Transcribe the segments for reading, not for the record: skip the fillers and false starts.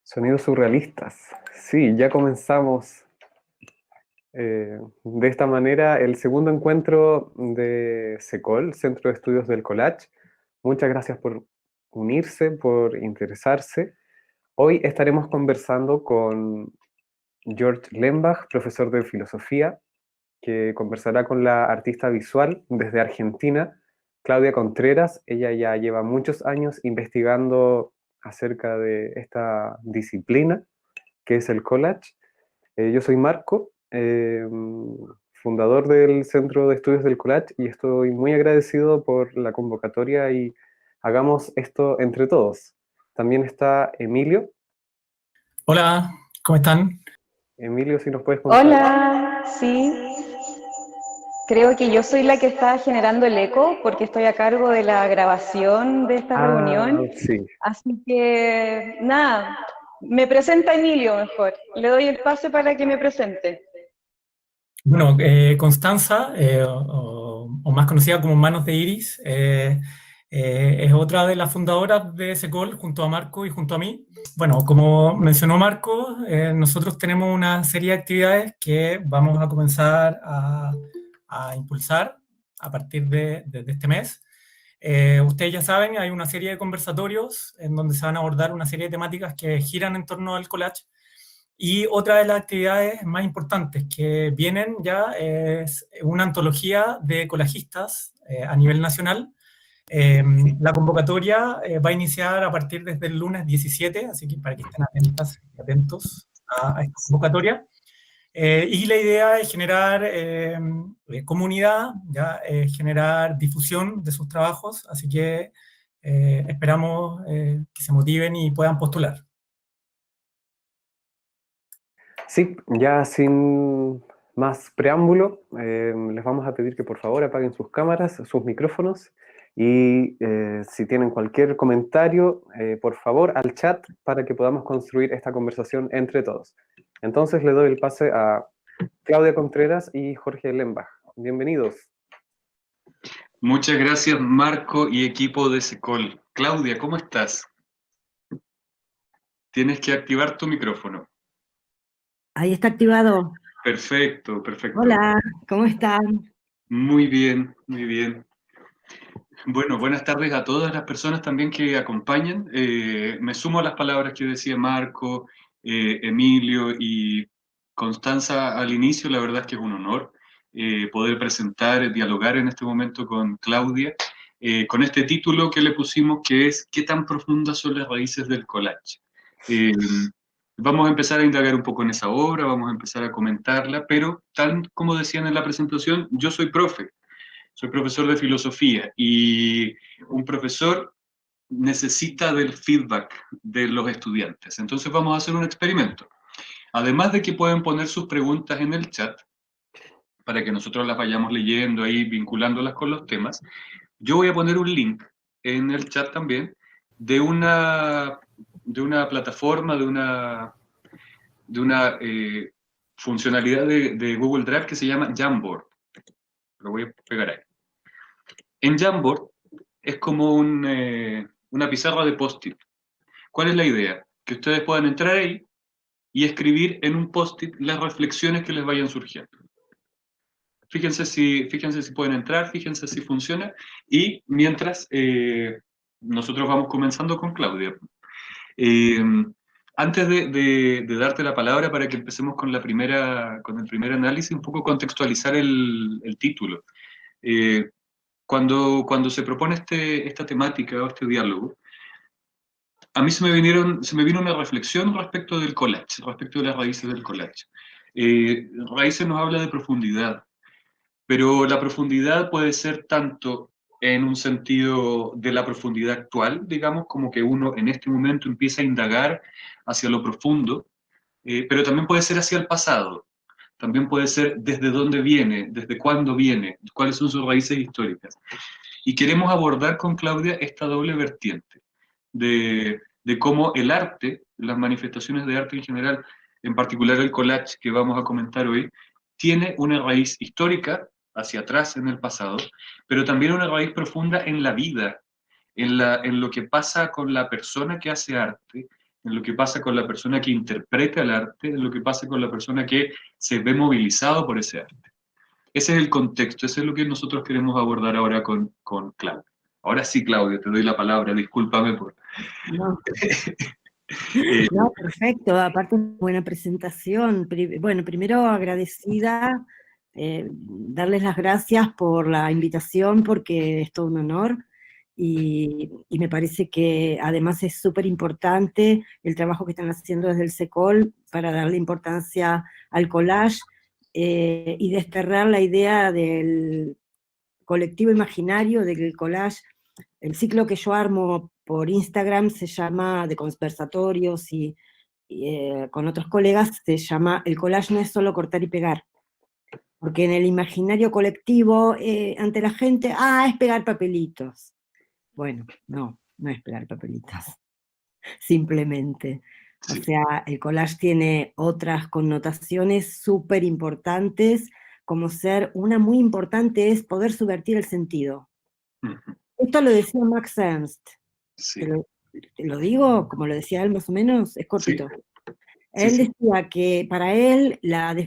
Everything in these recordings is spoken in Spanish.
Sonidos surrealistas. Sí, ya comenzamos de esta manera el segundo encuentro de SECOL, Centro de Estudios del Collage. Muchas gracias por unirse, por interesarse. Hoy estaremos conversando con George Lembach, profesor de filosofía, que conversará con la artista visual desde Argentina, Claudia Contreras. Ella ya lleva muchos años investigando acerca de esta disciplina que es el collage. Yo soy Marco, fundador del Centro de Estudios del Collage, y estoy muy agradecido por la convocatoria y hagamos esto entre todos. También está Emilio. Hola, ¿cómo están? Emilio, si nos puedes contar. Hola, sí, creo que yo soy la que está generando el eco porque estoy a cargo de la grabación de esta Ah, reunión. sí. Así que, nada, me presenta Emilio mejor. Le doy el pase para que me presente. Bueno, Constanza, o más conocida como Manos de Iris, es otra de las fundadoras de SECOL junto a Marco y junto a mí. Bueno, como mencionó Marco, nosotros tenemos una serie de actividades que vamos a comenzar a impulsar a partir de este mes. Ustedes ya saben, hay una serie de conversatorios en donde se van a abordar una serie de temáticas que giran en torno al collage. Y otra de las actividades más importantes que vienen ya es una antología de colajistas a nivel nacional. La convocatoria va a iniciar a partir desde el lunes 17, así que para que estén atentas y atentos a esta convocatoria. Y la idea es generar comunidad, ya, generar difusión de sus trabajos, así que esperamos que se motiven y puedan postular. Sí, ya sin más preámbulo, les vamos a pedir que por favor apaguen sus cámaras, sus micrófonos y si tienen cualquier comentario, por favor al chat para que podamos construir esta conversación entre todos. Entonces le doy el pase a Claudia Contreras y Jorge Lembach. Bienvenidos. Muchas gracias, Marco y equipo de SECOL. Claudia, ¿cómo estás? Tienes que activar tu micrófono. Ahí está activado. Perfecto, perfecto. Hola, ¿cómo están? Muy bien, muy bien. Bueno, buenas tardes a todas las personas también que acompañan. Me sumo a las palabras que decía Marco, Emilio y Constanza al inicio. La verdad es que es un honor poder presentar, dialogar en este momento con Claudia, con este título que le pusimos, que es ¿Qué tan profundas son las raíces del collage? Vamos a empezar a indagar un poco en esa obra, vamos a empezar a comentarla, pero tal como decían en la presentación, yo soy profe. Soy profesor de filosofía y un profesor necesita del feedback de los estudiantes. Entonces vamos a hacer un experimento. Además de que pueden poner sus preguntas en el chat, para que nosotros las vayamos leyendo ahí, vinculándolas con los temas, yo voy a poner un link en el chat también de una plataforma, de una funcionalidad de Google Drive que se llama Jamboard. Lo voy a pegar ahí. En Jamboard es como una pizarra de post-it. ¿Cuál es la idea? Que ustedes puedan entrar ahí y escribir en un post-it las reflexiones que les vayan surgiendo. Fíjense si pueden entrar, fíjense si funciona, y mientras nosotros vamos comenzando con Claudia. Eh, Antes de darte la palabra para que empecemos con el primer análisis, un poco contextualizar el título. Cuando se propone esta temática o este diálogo, a mí se me vino una reflexión respecto del collage, respecto de las raíces del collage. Raíces nos habla de profundidad, pero la profundidad puede ser tanto en un sentido de la profundidad actual, digamos, como que uno en este momento empieza a indagar hacia lo profundo, pero también puede ser hacia el pasado, también puede ser desde dónde viene, desde cuándo viene, cuáles son sus raíces históricas. Y queremos abordar con Claudia esta doble vertiente de cómo el arte, las manifestaciones de arte en general, en particular el collage que vamos a comentar hoy, tiene una raíz histórica hacia atrás en el pasado, pero también una raíz profunda en la vida, en lo que pasa con la persona que hace arte, en lo que pasa con la persona que interpreta el arte, en lo que pasa con la persona que se ve movilizado por ese arte. Ese es el contexto, ese es lo que nosotros queremos abordar ahora con Claudio. Ahora sí, Claudio, te doy la palabra, discúlpame por... No, Eh, no, perfecto. Aparte, buena presentación. Bueno, primero agradecida, darles las gracias por la invitación, porque es todo un honor. Y me parece que además es súper importante el trabajo que están haciendo desde el SECOL para darle importancia al collage, y desterrar la idea del colectivo imaginario, del collage. El ciclo que yo armo por Instagram se llama, de conversatorios y con otros colegas, se llama El collage no es solo cortar y pegar. Porque en el imaginario colectivo, ante la gente, es pegar papelitos. Bueno, no es pegar papelitos, simplemente. O sí. sea, el collage tiene otras connotaciones súper importantes, como ser, una muy importante es poder subvertir el sentido. Ujú, Esto lo decía Max Ernst, sí, te lo digo, como lo decía él más o menos, es sí, cortito. sí, Él sí, decía que para él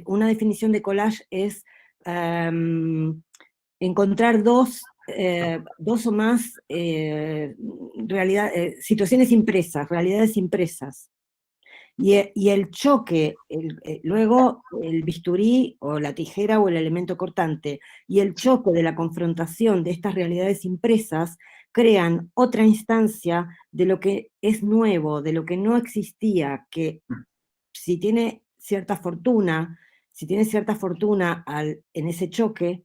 una definición de collage es encontrar dos o más situaciones impresas, realidades impresas. Y el choque, luego el bisturí o la tijera o el elemento cortante, y el choque de la confrontación de estas realidades impresas crean otra instancia de lo que es nuevo, de lo que no existía, que si tiene cierta fortuna, en ese choque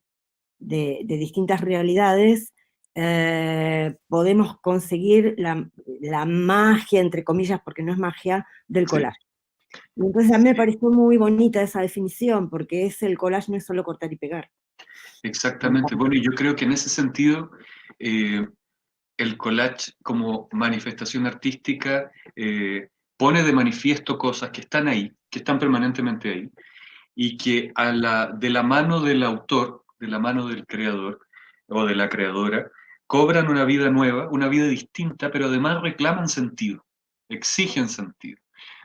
de distintas realidades, podemos conseguir la magia, entre comillas, porque no es magia, del sí. collage. Y entonces a mí me pareció muy bonita esa definición, porque el collage no es solo cortar y pegar. Exactamente. Bueno, y yo creo que en ese sentido, eh, el collage como manifestación artística pone de manifiesto cosas que están ahí, que están permanentemente ahí, y que de la mano del autor, de la mano del creador o de la creadora, cobran una vida nueva, una vida distinta, pero además reclaman sentido, exigen sentido.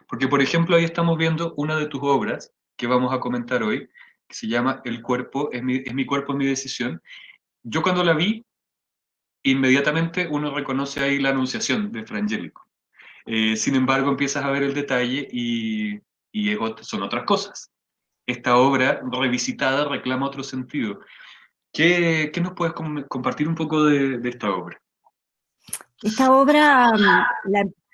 Porque, por ejemplo, ahí estamos viendo una de tus obras que vamos a comentar hoy, que se llama El cuerpo, es mi cuerpo, es mi decisión. Yo cuando la vi, inmediatamente uno reconoce ahí la anunciación de Frangélico. Sin embargo, empiezas a ver el detalle son otras cosas. Esta obra revisitada reclama otro sentido. ¿Qué nos puedes compartir un poco de esta obra? Esta obra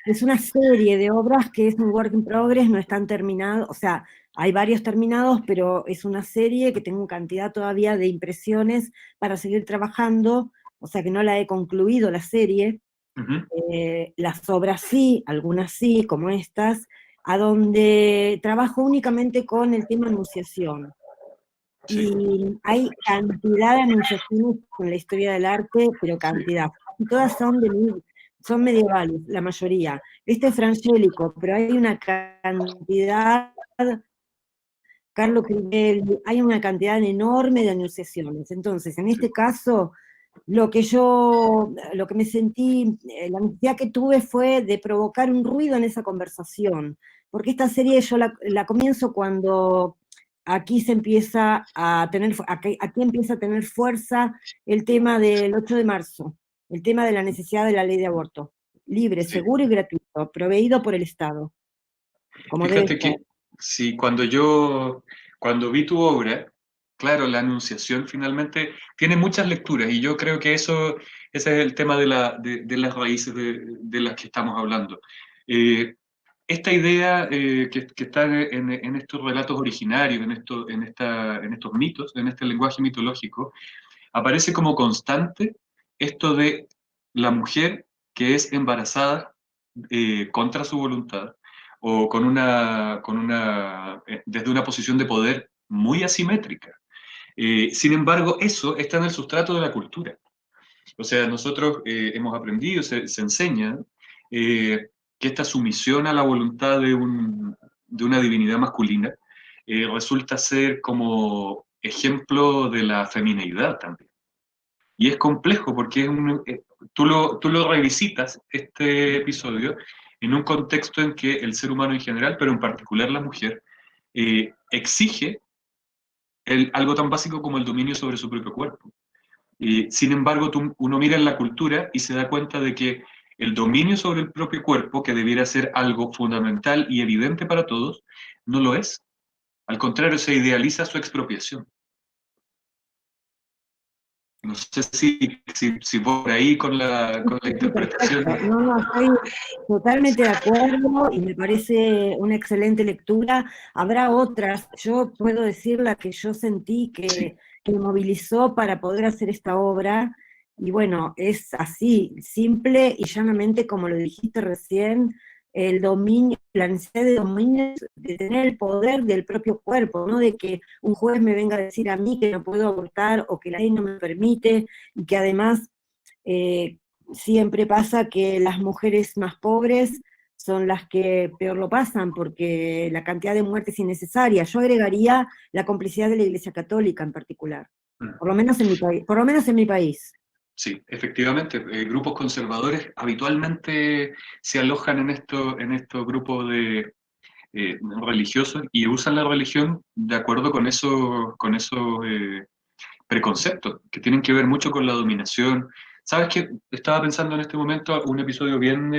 es una serie de obras que es un work in progress, no están terminados, o sea, hay varios terminados, pero es una serie que tengo cantidad todavía de impresiones para seguir trabajando, o sea que no la he concluido la serie. Ujú, Las obras sí, algunas sí, como estas, a donde trabajo únicamente con el tema anunciación. sí, Y hay cantidad de anunciaciones con la historia del arte, pero sí, cantidad. Y todas son medievales, la mayoría. Este es Frangélico, pero hay una cantidad, Carlo Crivelli, hay una cantidad enorme de anunciaciones. Entonces, en sí, este caso, lo que me sentí, la necesidad que tuve fue de provocar un ruido en esa conversación, porque esta serie yo la comienzo cuando aquí se empieza a tener, aquí empieza a tener fuerza el tema del 8 de marzo, el tema de la necesidad de la ley de aborto, libre, sí. seguro y gratuito, proveído por el Estado, como debe Fíjate ser. que sí, cuando vi tu obra, claro, la anunciación finalmente tiene muchas lecturas y yo creo que ese es el tema de las raíces de las que estamos hablando. Eh, Esta idea que está en estos relatos originarios, en estos mitos, en este lenguaje mitológico, aparece como constante esto de la mujer que es embarazada contra su voluntad o desde una posición de poder muy asimétrica. Sin embargo, eso está en el sustrato de la cultura. O sea, nosotros hemos aprendido, se enseña que esta sumisión a la voluntad de una divinidad masculina resulta ser como ejemplo de la femineidad también. Y es complejo porque tú lo revisitas, este episodio, en un contexto en que el ser humano en general, pero en particular la mujer, exige algo tan básico como el dominio sobre su propio cuerpo. Sin embargo, uno mira en la cultura y se da cuenta de que el dominio sobre el propio cuerpo, que debiera ser algo fundamental y evidente para todos, no lo es. Al contrario, se idealiza su expropiación. No sé si por ahí con la interpretación. Perfecto. No, no, estoy totalmente de acuerdo y me parece una excelente lectura. Habrá otras. Yo puedo decir la que yo sentí Sí, que me movilizó para poder hacer esta obra. Y bueno, es así, simple y llanamente, como lo dijiste recién, el dominio, la necesidad de dominio, de tener el poder del propio cuerpo, no de que un juez me venga a decir a mí que no puedo abortar o que la ley no me permite, y que además eh, siempre pasa que las mujeres más pobres son las que peor lo pasan, porque la cantidad de muertes innecesaria. Yo agregaría la complicidad de la Iglesia Católica en particular, por lo menos en mi país, por lo menos en mi país. sí, efectivamente, grupos conservadores habitualmente se alojan en estos grupos religiosos y usan la religión de acuerdo con esos preconceptos que tienen que ver mucho con la dominación. ¿Sabes qué? Estaba pensando en este momento un episodio bien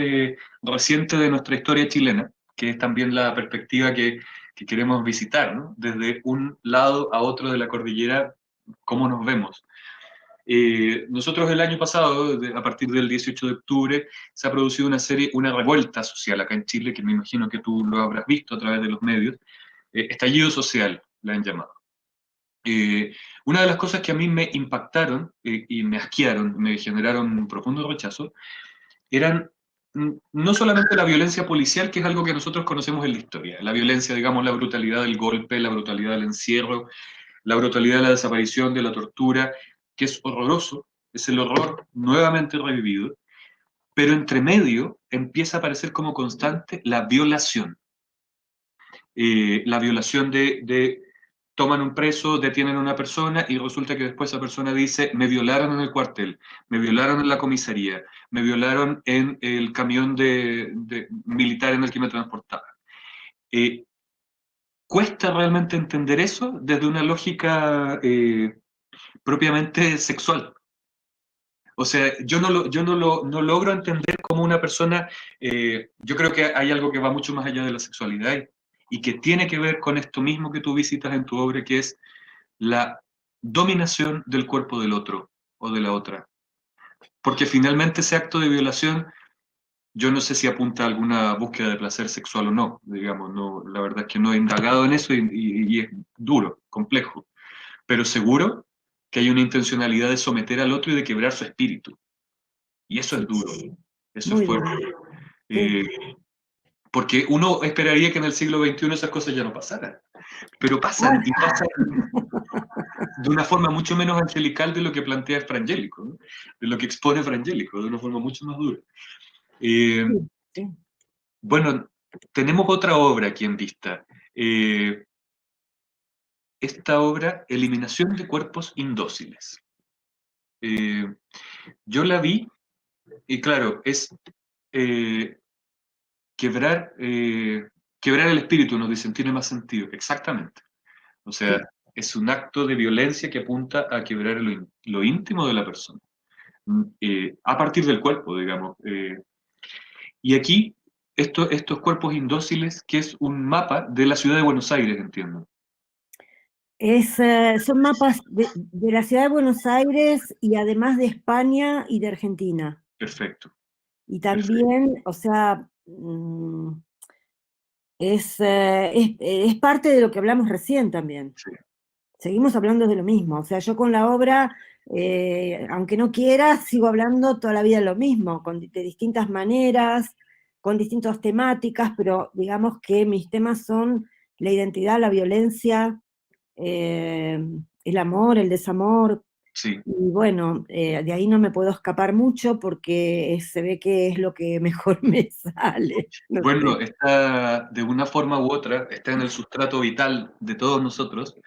reciente de nuestra historia chilena, que es también la perspectiva que queremos visitar, ¿no? Desde un lado a otro de la cordillera, cómo nos vemos. Nosotros el año pasado, a partir del 18 de octubre, se ha producido una revuelta social acá en Chile, que me imagino que tú lo habrás visto a través de los medios, estallido social, la han llamado. Una de las cosas que a mí me impactaron y me asquearon, me generaron un profundo rechazo, eran no solamente la violencia policial, que es algo que nosotros conocemos en la historia, la violencia, digamos, la brutalidad del golpe, la brutalidad del encierro, la brutalidad de la desaparición, de la tortura, que es horroroso, es el horror nuevamente revivido, pero entre medio empieza a aparecer como constante la violación de toman un preso, detienen a una persona y resulta que después esa persona dice, me violaron en el cuartel, me violaron en la comisaría, me violaron en el camión militar en el que me transportaba. Eh, Cuesta realmente entender eso desde una lógica propiamente sexual. O sea, no logro entender cómo una persona, yo creo que hay algo que va mucho más allá de la sexualidad y que tiene que ver con esto mismo que tú visitas en tu obra, que es la dominación del cuerpo del otro o de la otra. Porque finalmente ese acto de violación, yo no sé si apunta a alguna búsqueda de placer sexual o no, digamos, no, la verdad es que no he indagado en eso y es duro, complejo, pero seguro que hay una intencionalidad de someter al otro y de quebrar su espíritu. Y eso es Sí, duro, eso es muy fuerte. duro. Sí. Eh, Porque uno esperaría que en el siglo XXI esas cosas ya no pasaran, pero pasan y pasan de una forma mucho menos angelical de lo que plantea Frangélico, ¿no? De lo que expone Frangélico, de una forma mucho más dura. Eh, Sí, sí. bueno, tenemos otra obra aquí en vista. Eh, Esta obra, Eliminación de cuerpos indóciles. Eh, yo la vi y claro, es eh, quebrar, quebrar el espíritu, nos dicen, tiene más sentido. Exactamente. O sea, Sí. es un acto de violencia que apunta a quebrar lo íntimo de la persona, a partir del cuerpo, digamos. Y aquí, estos cuerpos indóciles, que es un mapa de la ciudad de Buenos Aires, entiendo. Son mapas de la ciudad de Buenos Aires y además de España y de Argentina. Perfecto, Y perfecto. también, o sea, es parte de lo que hablamos recién también. Sí, Seguimos hablando de lo mismo. O sea, yo con la obra, aunque no quiera, sigo hablando toda la vida de lo mismo, de distintas maneras, con distintas temáticas, pero digamos que mis temas son la identidad, la violencia, eh, el amor, el desamor. sí. Y bueno, de ahí no me puedo escapar mucho porque se ve que es lo que mejor me sale. No Bueno, sé. está de una forma u otra, está en el sustrato vital de todos nosotros,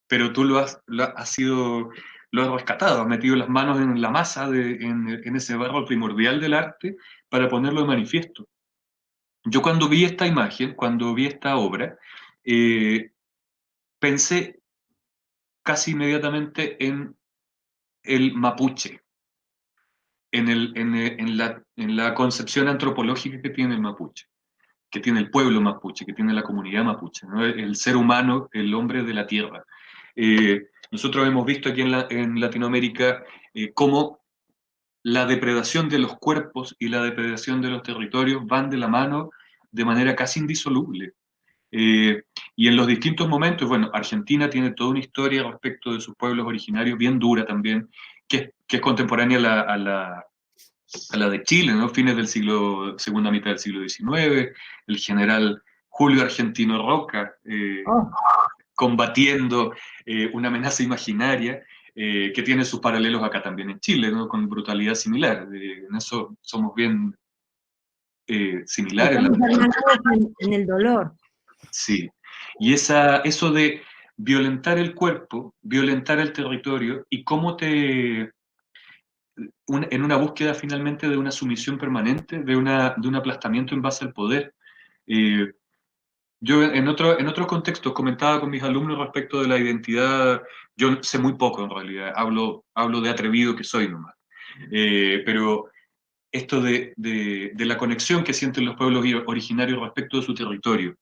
pero tú lo has rescatado, has metido las manos en la masa, en ese barro primordial del arte para ponerlo de manifiesto. Yo cuando vi esta imagen, cuando vi esta obra, pensé casi inmediatamente en el mapuche, en la concepción antropológica que tiene el mapuche, que tiene el pueblo mapuche, que tiene la comunidad mapuche, ¿no? El ser humano, el hombre de la tierra. Nosotros hemos visto aquí en Latinoamérica cómo la depredación de los cuerpos y la depredación de los territorios van de la mano de manera casi indisoluble. Y en los distintos momentos, bueno, Argentina tiene toda una historia respecto de sus pueblos originarios, bien dura también, que es contemporánea a la de Chile, ¿no? Fines del siglo, segunda mitad del siglo XIX, el general Julio Argentino Roca, combatiendo una amenaza imaginaria, que tiene sus paralelos acá también en Chile, ¿no? Con brutalidad similar. En eso somos bien similares. Estamos hermanados en el dolor. Sí. Y eso de violentar el cuerpo, violentar el territorio, y cómo en una búsqueda finalmente de una sumisión permanente, de un aplastamiento en base al poder. Yo en otros contextos comentaba con mis alumnos respecto de la identidad. Yo sé muy poco en realidad, hablo de atrevido que soy nomás. Pero esto de la conexión que sienten los pueblos originarios respecto de su territorio,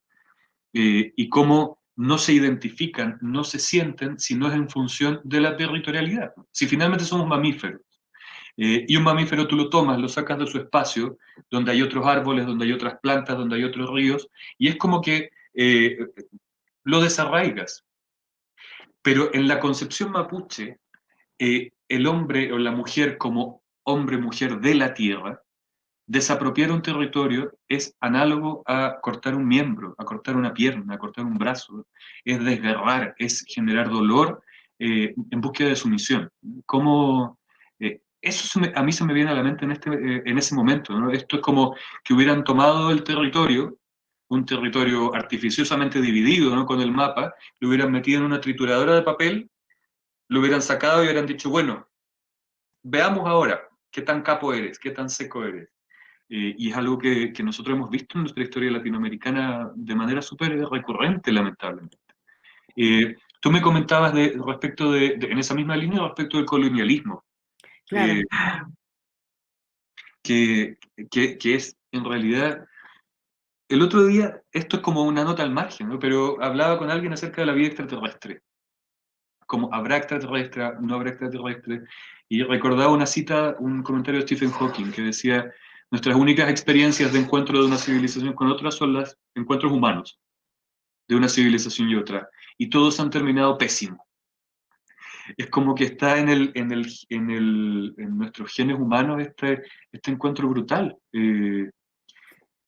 y cómo no se identifican, no se sienten si no es en función de la territorialidad. Si finalmente somos mamíferos, y un mamífero tú lo tomas, lo sacas de su espacio, donde hay otros árboles, donde hay otras plantas, donde hay otros ríos, y es como que lo desarraigas. Pero en la concepción mapuche, el hombre o la mujer como hombre-mujer de la tierra, desapropiar un territorio es análogo a cortar un miembro, a cortar una pierna, a cortar un brazo, es desgarrar, es generar dolor en búsqueda de sumisión. ¿Cómo, eso a mí se me viene a la mente en ese momento, ¿no? Esto es como que hubieran tomado el territorio, un territorio artificiosamente dividido, ¿no? Con el mapa, lo hubieran metido en una trituradora de papel, lo hubieran sacado y hubieran dicho, bueno, veamos ahora qué tan capo eres, qué tan seco eres. Y es algo que nosotros hemos visto en nuestra historia latinoamericana de manera súper recurrente, lamentablemente. Tú me comentabas respecto en esa misma línea, respecto del colonialismo, Claro. que es en realidad, el otro día, esto es como una nota al margen, ¿no? Pero hablaba con alguien acerca de la vida extraterrestre, como habrá extraterrestre, no habrá extraterrestre, y recordaba una cita, un comentario de Stephen Hawking que decía: nuestras únicas experiencias de encuentro de una civilización con otra son los encuentros humanos de una civilización y otra, y todos han terminado pésimo. Es como que está en nuestros genes humanos este encuentro brutal.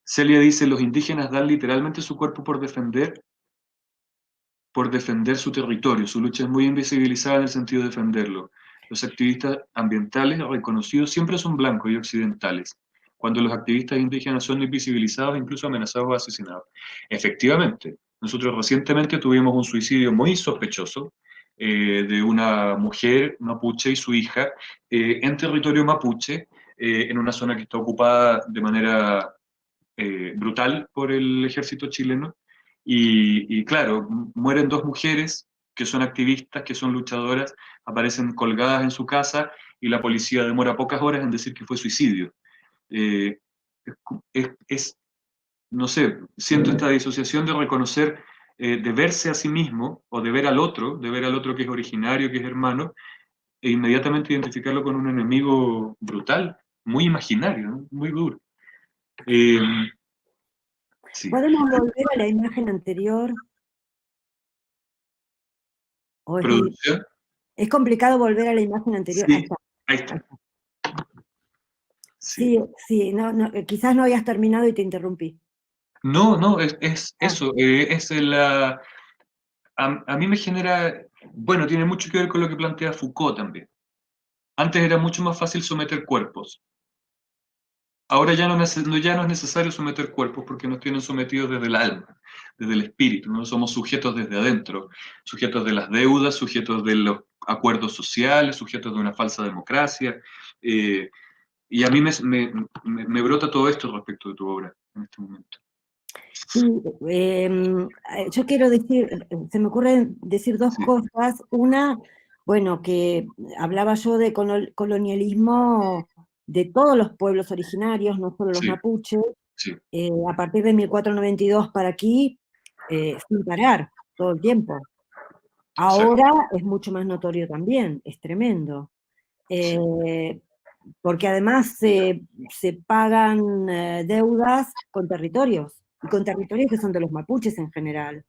Celia dice: los indígenas dan literalmente su cuerpo por defender su territorio. Su lucha es muy invisibilizada en el sentido de defenderlo. Los activistas ambientales reconocidos siempre son blancos y occidentales, cuando los activistas indígenas son invisibilizados, incluso amenazados o asesinados. Efectivamente, nosotros recientemente tuvimos un suicidio muy sospechoso de una mujer mapuche y su hija en territorio mapuche, en una zona que está ocupada de manera brutal por el ejército chileno. Y claro, mueren dos mujeres que son activistas, que son luchadoras, aparecen colgadas en su casa y la policía demora pocas horas en decir que fue suicidio. Eh, no sé, siento esta disociación de reconocer, de verse a sí mismo o de ver al otro que es originario, que es hermano, e inmediatamente identificarlo con un enemigo brutal, muy imaginario, ¿no? Muy duro. Sí. ¿Podemos volver a la imagen anterior? ¿O ¿Producción? es complicado volver a la imagen anterior? Sí, Ahí está. ahí está. Sí, sí, quizás no habías terminado y te interrumpí. No, es eso, a mí me genera, bueno, tiene mucho que ver con lo que plantea Foucault también. Antes era mucho más fácil someter cuerpos. Ahora ya no es necesario someter cuerpos porque nos tienen sometidos desde el alma, desde el espíritu, ¿no? Somos sujetos desde adentro, sujetos de las deudas, sujetos de los acuerdos sociales, sujetos de una falsa democracia. Y a mí me brota todo esto respecto de tu obra en este momento. Sí, yo quiero decir, se me ocurren decir dos Sí, cosas. Una, bueno, que hablaba yo de colonialismo de todos los pueblos originarios, no solo los sí, mapuches, sí, a partir de 1492 para aquí, sin parar, todo el tiempo. exacto, Ahora es mucho más notorio también, es tremendo. sí, Eh, Porque además se pagan deudas con territorios, y con territorios que son de los mapuches en general,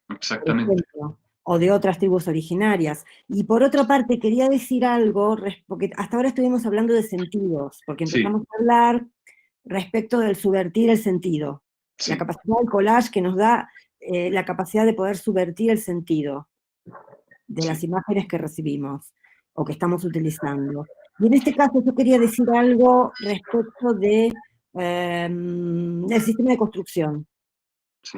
por exactamente. ejemplo, o de otras tribus originarias. Y por otra parte, quería decir algo, porque hasta ahora estuvimos hablando de sentidos, porque Sí, empezamos a hablar respecto del subvertir el sentido, la sí, capacidad del collage que nos da la capacidad de poder subvertir el sentido de las sí, imágenes que recibimos o que estamos utilizando. Y en este caso yo quería decir algo respecto del sistema de construcción, sí,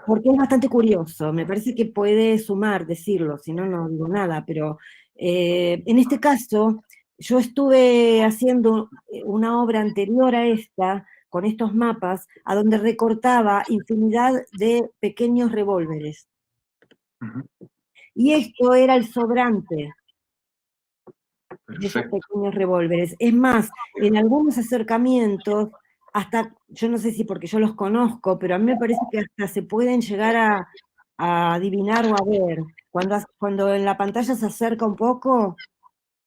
porque es bastante curioso, me parece que puede sumar decirlo, si no, no digo nada, pero en este caso yo estuve haciendo una obra anterior a esta, con estos mapas, a donde recortaba infinidad de pequeños revólveres. ujú, Y esto era el sobrante de esos perfecto, pequeños revólveres. Es más, en algunos acercamientos, hasta, yo no sé si porque yo los conozco, pero a mí me parece que hasta se pueden llegar a adivinar o a ver. Cuando en la pantalla se acerca un poco,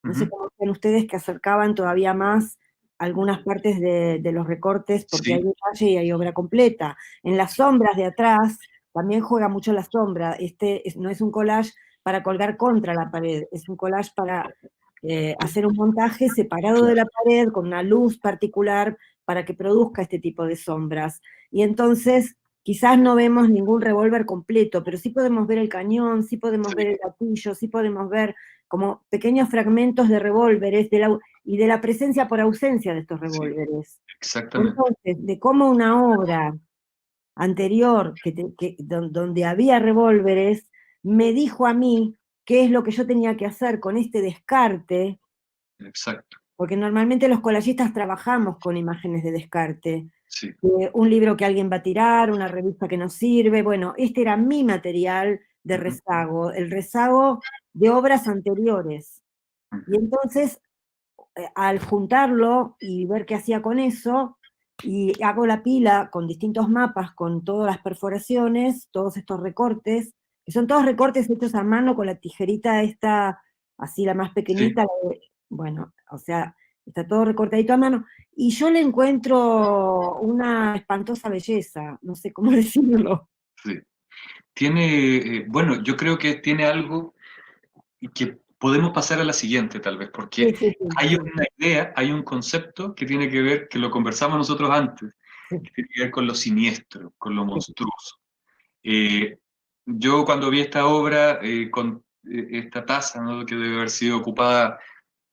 no sé ujú, cómo ven ustedes que acercaban todavía más algunas partes de los recortes, porque hay sí, detalle y hay obra completa. En las sombras de atrás también juega mucho la sombra. No es un collage para colgar contra la pared, es un collage para hacer un montaje separado de claro, la pared con una luz particular para que produzca este tipo de sombras. Y entonces quizás no vemos ningún revólver completo, pero sí podemos ver el cañón, sí podemos sí, ver el gatillo, sí podemos ver como pequeños fragmentos de revólveres y de la presencia por ausencia de estos sí, revólveres. exactamente, Entonces, de cómo una obra anterior donde había revólveres me dijo a mí qué es lo que yo tenía que hacer con este descarte, exacto, porque normalmente los collagistas trabajamos con imágenes de descarte, sí, un libro que alguien va a tirar, una revista que nos sirve, bueno, este era mi material de ujú, rezago, el rezago de obras anteriores. Y ujú, entonces, al juntarlo y ver qué hacía con eso, y hago la pila con distintos mapas, con todas las perforaciones, todos estos recortes, que son todos recortes hechos a mano con la tijerita esta, así la más sí, pequeñita, bueno, o sea, está todo recortadito a mano, y yo le encuentro una espantosa belleza, no sé cómo decirlo. sí. Tiene, bueno, yo creo que tiene algo y que podemos pasar a la siguiente tal vez, Sí, porque sí, sí, hay sí, una idea, hay un concepto que tiene que ver, que lo conversamos nosotros antes, sí, que tiene que ver con lo siniestro, con lo sí, monstruoso. Eh, yo cuando vi esta obra con esta taza, ¿no?, que debe haber sido ocupada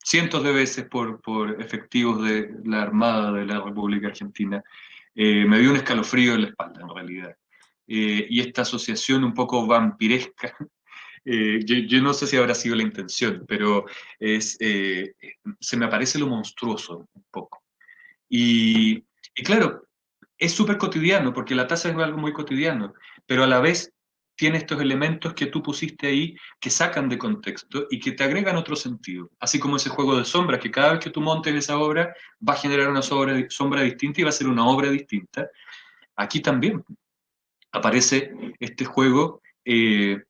cientos de veces por efectivos de la Armada de la República Argentina, me dio un escalofrío en la espalda en realidad. Y esta asociación un poco vampiresca, yo no sé si habrá sido la intención, pero se me aparece lo monstruoso un poco. Y claro, es súper cotidiano, porque la taza es algo muy cotidiano, pero a la vez tiene estos elementos que tú pusiste ahí que sacan de contexto y que te agregan otro sentido. Así como ese juego de sombras, que cada vez que tú montes esa obra va a generar una sombra distinta y va a ser una obra distinta. Aquí también aparece este juego de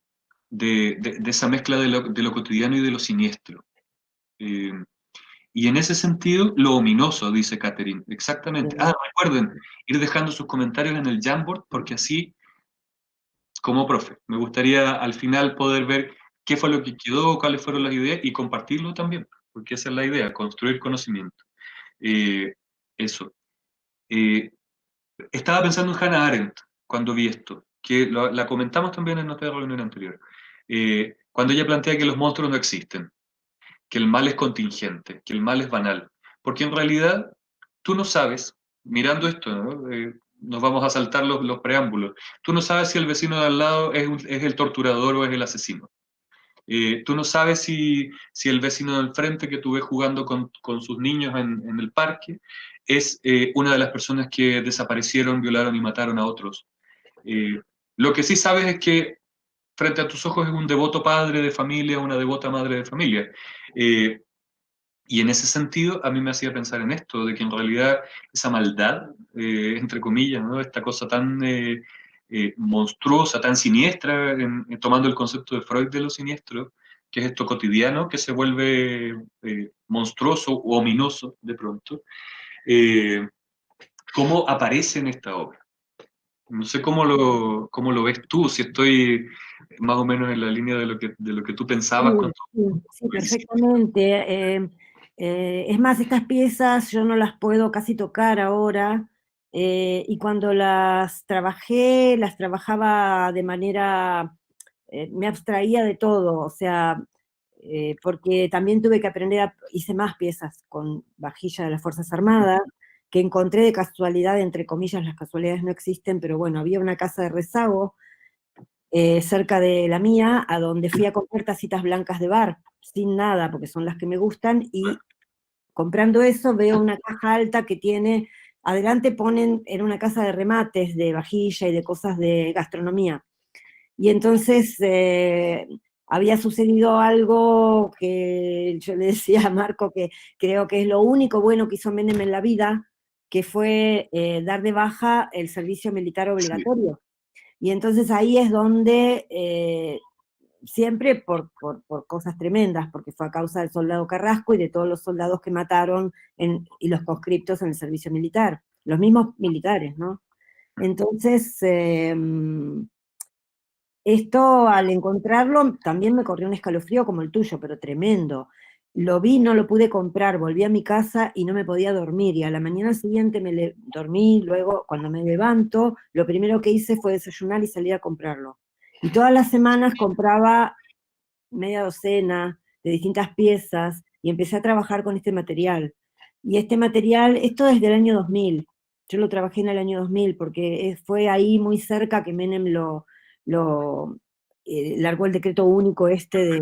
esa mezcla de lo cotidiano y de lo siniestro. Eh, y en ese sentido, lo ominoso, dice Catherine, exactamente. Ah, sí. recuerden, ir dejando sus comentarios en el Jamboard, porque así, como profe, me gustaría al final poder ver qué fue lo que quedó, cuáles fueron las ideas y compartirlo también, porque esa es la idea, construir conocimiento. Eh, eso. Eh, Estaba pensando en Hannah Arendt cuando vi esto, que la comentamos también en nuestra reunión anterior. Cuando ella plantea que los monstruos no existen, que el mal es contingente, que el mal es banal. Porque en realidad tú no sabes, mirando esto, ¿no? Nos vamos a saltar los preámbulos, tú no sabes si el vecino de al lado es el torturador o es el asesino. Tú no sabes si el vecino del frente que tú ves jugando con sus niños en el parque es una de las personas que desaparecieron, violaron y mataron a otros Lo que sí sabes es que frente a tus ojos es un devoto padre de familia, una devota madre de familia. Y en ese sentido a mí me hacía pensar en esto, de que en realidad esa maldad, entre comillas, ¿no? Esta cosa tan monstruosa, tan siniestra, tomando el concepto de Freud de lo siniestro, que es esto cotidiano, que se vuelve monstruoso o ominoso de pronto, ¿cómo aparece en esta obra? No sé cómo lo ves tú, si estoy más o menos en la línea de lo que tú pensabas cuando... Sí, perfectamente. Es más, estas piezas yo no las puedo casi tocar ahora, y cuando las trabajé, las trabajaba de manera, me abstraía de todo, o sea, porque también tuve que aprender, hice más piezas con vajilla de las Fuerzas Armadas, que encontré de casualidad, entre comillas, las casualidades no existen, pero bueno, había una casa de rezago cerca de la mía, a donde fui a comprar tacitas blancas de bar, sin nada, porque son las que me gustan, y comprando eso veo una caja alta que tiene, adelante ponen, era una casa de remates, de vajilla y de cosas de gastronomía. Y entonces había sucedido algo que yo le decía a Marco que creo que es lo único bueno que hizo Menem en la vida, que fue dar de baja el servicio militar obligatorio. Y entonces ahí es donde, siempre por cosas tremendas, porque fue a causa del soldado Carrasco y de todos los soldados que mataron y los conscriptos en el servicio militar, los mismos militares, ¿no? Entonces, esto al encontrarlo también me corrió un escalofrío como el tuyo, pero tremendo. Lo vi, no lo pude comprar, volví a mi casa y no me podía dormir. Y a la mañana siguiente dormí, luego cuando me levanto, lo primero que hice fue desayunar y salir a comprarlo. Y todas las semanas compraba media docena de distintas piezas y empecé a trabajar con este material. Y este material, esto desde el año 2000. Yo lo trabajé en el año 2000 porque fue ahí muy cerca que Menem largó el decreto único de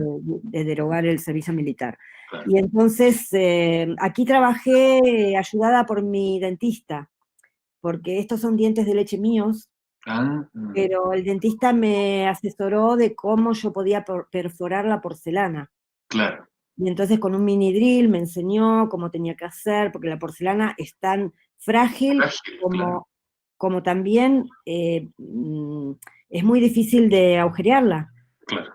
derogar el servicio militar. Claro. Y entonces aquí trabajé ayudada por mi dentista, porque estos son dientes de leche míos, pero el dentista me asesoró de cómo yo podía perforar la porcelana. Claro. Y entonces con un mini drill me enseñó cómo tenía que hacer, porque la porcelana es tan frágil Claro. como también es muy difícil de agujerearla. Claro.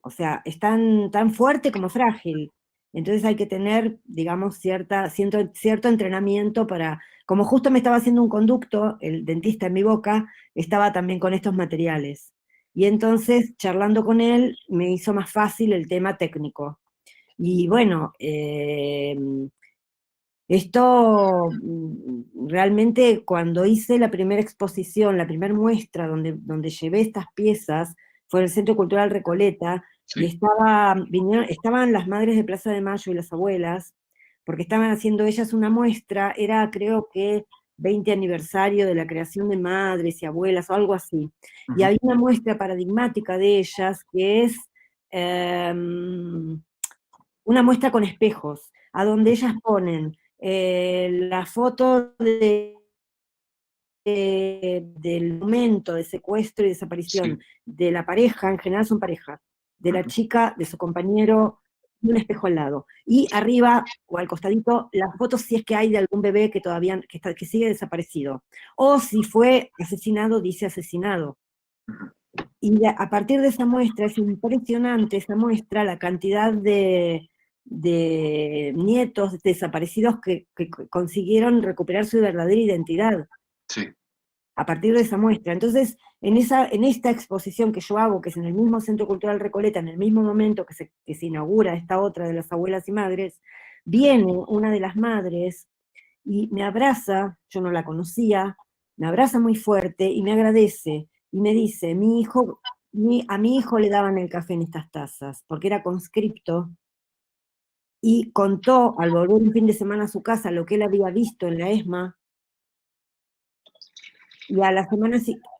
O sea, es tan fuerte como frágil. Entonces hay que tener, digamos, cierto entrenamiento para, como justo me estaba haciendo un conducto, el dentista en mi boca, estaba también con estos materiales. Y entonces, charlando con él, me hizo más fácil el tema técnico. Y bueno, esto realmente cuando hice la primera exposición, la primera muestra donde llevé estas piezas, fue en el Centro Cultural Recoleta, y Sí. estaban las madres de Plaza de Mayo y las abuelas, porque estaban haciendo ellas una muestra, era creo que 20 aniversario de la creación de madres y abuelas, o algo así. Y había una muestra paradigmática de ellas, que es una muestra con espejos, a donde ellas ponen la foto del momento de secuestro y desaparición Sí. de la pareja, en general son parejas, de la chica, de su compañero, y un espejo al lado. Y arriba, o al costadito, las fotos si es que hay de algún bebé que todavía, que sigue desaparecido. O si fue asesinado, dice asesinado. Y a partir de esa muestra, es impresionante esa muestra, la cantidad de nietos desaparecidos que consiguieron recuperar su verdadera identidad Sí. a partir de esa muestra. Entonces, en esta exposición que yo hago, que es en el mismo Centro Cultural Recoleta, en el mismo momento que se inaugura esta otra de las abuelas y madres, viene una de las madres y me abraza, yo no la conocía, me abraza muy fuerte y me agradece, y me dice, a mi hijo le daban el café en estas tazas, porque era conscripto, y contó al volver un fin de semana a su casa lo que él había visto en la ESMA, y a la semana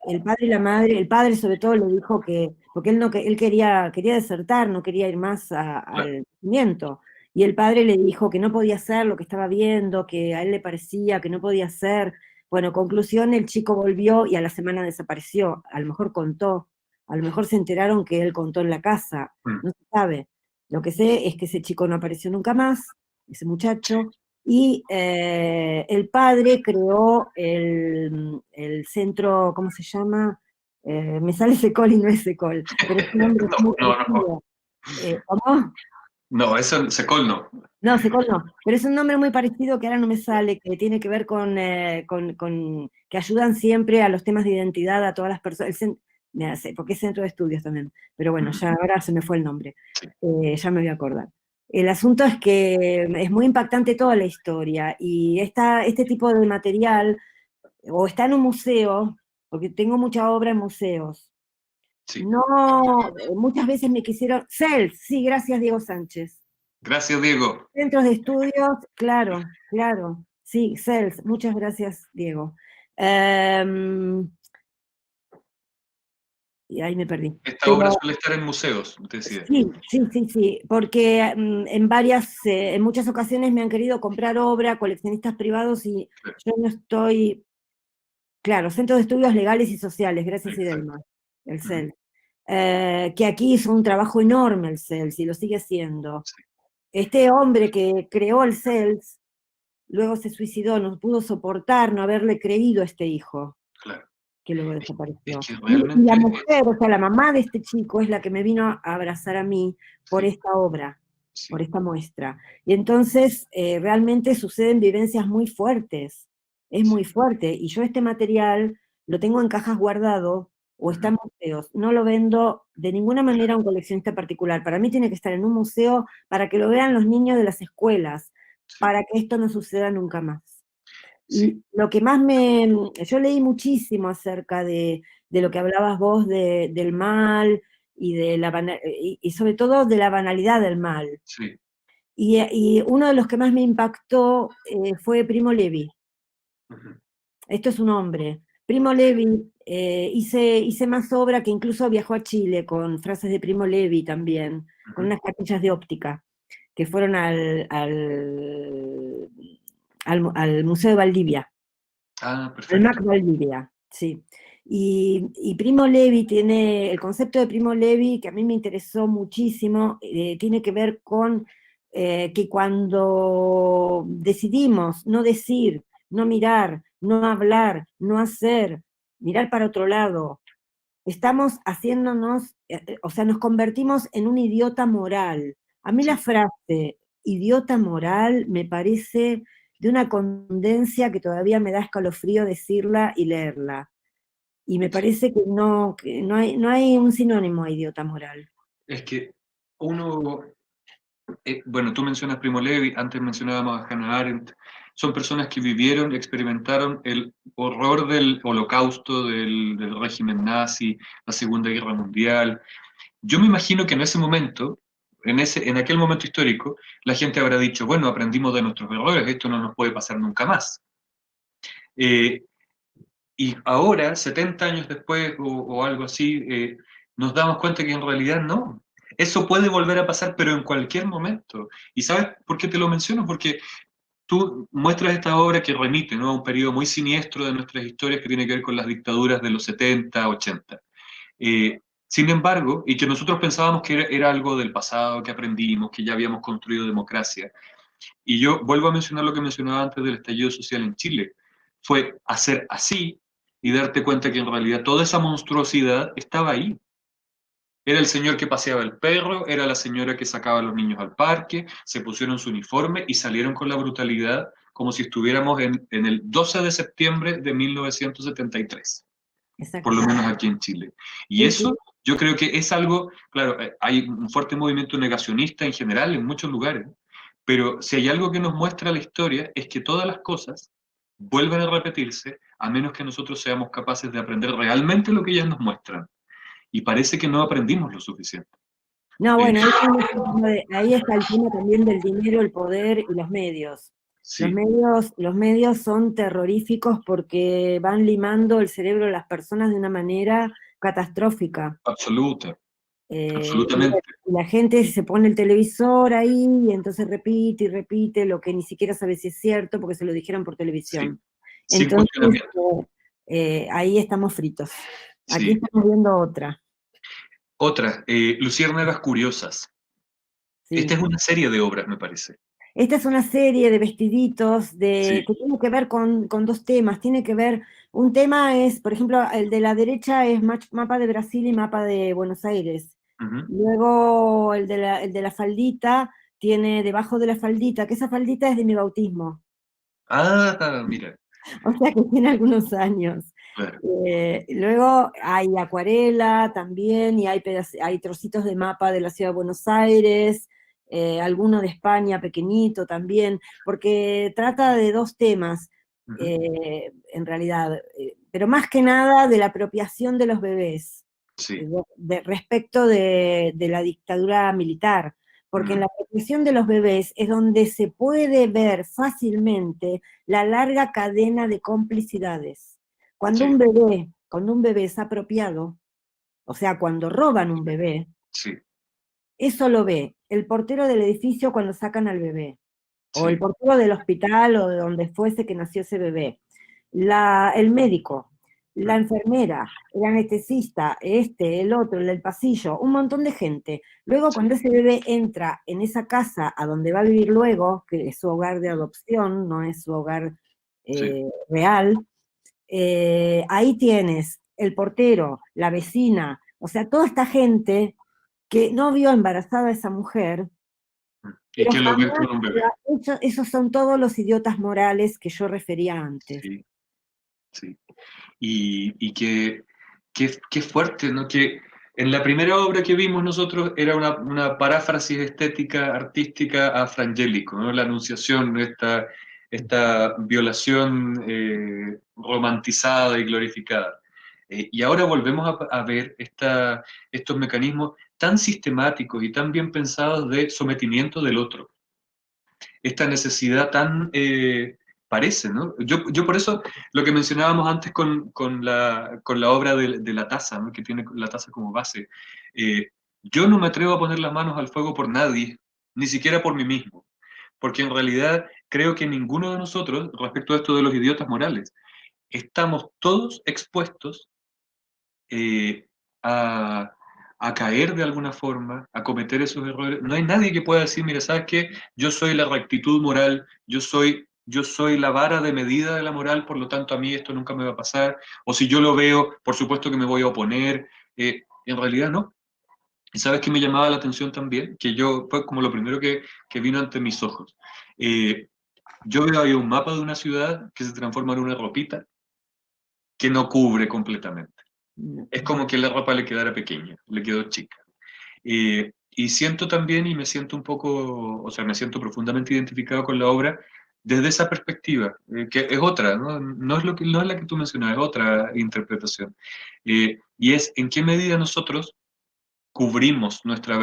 el padre y la madre, el padre sobre todo le dijo porque él quería desertar, no quería ir más al regimiento, y el padre le dijo que no podía hacer lo que estaba viendo, que a él le parecía que no podía hacer, Bueno, conclusión, el chico volvió y a la semana desapareció. A lo mejor contó, a lo mejor se enteraron que él contó en la casa, no se sabe. Lo que sé es que ese chico no apareció nunca más, ese muchacho, y el padre creó el centro, ¿cómo se llama? Me sale Secol y no es Secol, pero es un nombre muy parecido. ¿Cómo? No, eso Secol no. No, Secol no, pero es un nombre muy parecido que ahora no me sale, que tiene que ver que ayudan siempre a los temas de identidad a todas las personas, porque es centro de estudios también, pero bueno, ya ahora se me fue el nombre, ya me voy a acordar. El asunto es que es muy impactante toda la historia, y este tipo de material, o está en un museo, porque tengo mucha obra en museos. Sí. No, muchas veces me quisieron, CELS, sí, gracias Diego Sánchez. Gracias, Diego. Centros de estudios, claro, claro. Sí, CELS, muchas gracias, Diego. Y ahí me perdí. Esta obra suele estar en museos, decía. Sí, porque en muchas ocasiones me han querido comprar obra, coleccionistas privados, y yo no estoy, claro, Centros de Estudios Legales y Sociales, gracias Idelma, el CELS. Que aquí hizo un trabajo enorme el CELS, y lo sigue haciendo. Sí. Este hombre que creó el CELS, luego se suicidó, no pudo soportar no haberle creído a este hijo, Claro. que luego desapareció. Es que realmente y la mujer, o sea, la mamá de este chico es la que me vino a abrazar a mí por esta obra, por esta muestra. Y entonces realmente suceden vivencias muy fuertes, es muy fuerte. Y yo este material lo tengo en cajas guardado, o está en museos. No lo vendo de ninguna manera a un coleccionista particular. Para mí tiene que estar en un museo para que lo vean los niños de las escuelas, para que esto no suceda nunca más. Y lo que más yo leí muchísimo acerca de lo que hablabas vos del mal, y sobre todo de la banalidad del mal. Sí. Y uno de los que más me impactó fue Primo Levi. Esto es un hombre. Primo Levi, hice más obra, que incluso viajó a Chile con frases de Primo Levi también, con unas cartillas de óptica, que fueron al Museo de Valdivia. Ah, perfecto. El MAC Valdivia, sí. Y Primo Levi tiene, el concepto de Primo Levi, que a mí me interesó muchísimo, tiene que ver con que cuando decidimos no decir, no mirar, no hablar, no hacer, mirar para otro lado, estamos haciéndonos, o sea, nos convertimos en un idiota moral. A mí la frase idiota moral me parece de una contundencia que todavía me da escalofrío decirla y leerla. Y me parece que no hay un sinónimo a idiota moral. Es que uno, bueno, tú mencionas Primo Levi, antes mencionábamos a Hannah Arendt, son personas que vivieron, experimentaron el horror del holocausto, del régimen nazi, la Segunda Guerra Mundial. Yo me imagino que en ese momento, en aquel momento histórico, la gente habrá dicho, bueno, aprendimos de nuestros errores, esto no nos puede pasar nunca más. Y ahora, 70 años después o algo así, nos damos cuenta que en realidad no. Eso puede volver a pasar, pero en cualquier momento. ¿Y sabes por qué te lo menciono? Porque tú muestras esta obra que remite, ¿no?, a un periodo muy siniestro de nuestras historias que tiene que ver con las dictaduras de los 70, 80. Sin embargo, y que nosotros pensábamos que era algo del pasado, que aprendimos, que ya habíamos construido democracia. Y yo vuelvo a mencionar lo que mencionaba antes del estallido social en Chile. Fue hacer así y darte cuenta que en realidad toda esa monstruosidad estaba ahí. Era el señor que paseaba el perro, era la señora que sacaba a los niños al parque, se pusieron su uniforme y salieron con la brutalidad como si estuviéramos en el 12 de septiembre de 1973. Exacto. Por lo menos aquí en Chile. Y eso yo creo que es algo, claro, hay un fuerte movimiento negacionista en general en muchos lugares, pero si hay algo que nos muestra la historia es que todas las cosas vuelven a repetirse a menos que nosotros seamos capaces de aprender realmente lo que ellas nos muestran. Y parece que no aprendimos lo suficiente. No, bueno, ahí está el tema también del dinero, el poder y los medios. Sí. Los medios son terroríficos porque van limando el cerebro de las personas de una manera catastrófica. Absoluta. Absolutamente. Y la gente se pone el televisor ahí y entonces repite y repite lo que ni siquiera sabe si es cierto porque se lo dijeron por televisión. Sin Entonces, cuestionamiento. ahí estamos fritos. Aquí Sí. estamos viendo otra. Otra, Luciérnagas Curiosas. Esta Sí. es una serie de obras, me parece. Esta es una serie de vestiditos Sí. que tiene que ver con dos temas. Tiene que ver, un tema es, por ejemplo, el de la derecha es mapa de Brasil y mapa de Buenos Aires. Ujú. Luego el de la faldita tiene debajo de la faldita, que esa faldita es de mi bautismo. Ah, mira, O sea que tiene algunos años. claro. Luego hay acuarela también, y hay trocitos de mapa de la ciudad de Buenos Aires, alguno de España pequeñito también, porque trata de dos temas, Ujú. en realidad, pero más que nada de la apropiación de los bebés, Sí. respecto de la dictadura militar, porque en la apropiación de los bebés es donde se puede ver fácilmente la larga cadena de complicidades. Cuando Sí. cuando un bebé es apropiado, o sea, cuando roban un bebé, Sí. eso lo ve el portero del edificio cuando sacan al bebé, o el Sí. portero del hospital o de donde fuese que nació ese bebé, el médico, la enfermera, el anestesista, el otro, el del pasillo, un montón de gente. Luego, cuando ese bebé entra en esa casa a donde va a vivir luego, que es su hogar de adopción, no es su hogar Sí. real, ahí tienes el portero, la vecina, o sea, toda esta gente que no vio embarazada a esa mujer, Y pero que lo ven jamás, con un bebé. esos son todos los idiotas morales que yo refería antes. Sí, sí. Y qué fuerte, ¿no? Que en la primera obra que vimos nosotros era una paráfrasis estética, artística a Fra Angelico, ¿no? La Anunciación, esta violación romantizada y glorificada. Y ahora volvemos a ver estos mecanismos tan sistemáticos y tan bien pensados de sometimiento del otro. Esta necesidad tan, parece, ¿no? Yo por eso, lo que mencionábamos antes con la obra de la taza, ¿no? Que tiene la taza como base, yo no me atrevo a poner las manos al fuego por nadie, ni siquiera por mí mismo, porque en realidad creo que ninguno de nosotros, respecto a esto de los idiotas morales, estamos todos expuestos eh, a, a caer de alguna forma, a cometer esos errores. No hay nadie que pueda decir, mira, ¿sabes qué? Yo soy la rectitud moral, yo soy la vara de medida de la moral, por lo tanto a mí esto nunca me va a pasar, o si yo lo veo, por supuesto que me voy a oponer. En realidad no. ¿Y sabes qué me llamaba la atención también? Que fue como lo primero que vino ante mis ojos. Eh, yo veo ahí un mapa de una ciudad que se transforma en una ropita que no cubre completamente. Es como que la ropa le quedara pequeña, le quedó chica. Y siento también, y me siento un poco, o sea, me siento profundamente identificado con la obra desde esa perspectiva, que es otra, ¿no? No es la que tú mencionas, es otra interpretación. Y es en qué medida nosotros cubrimos nuestra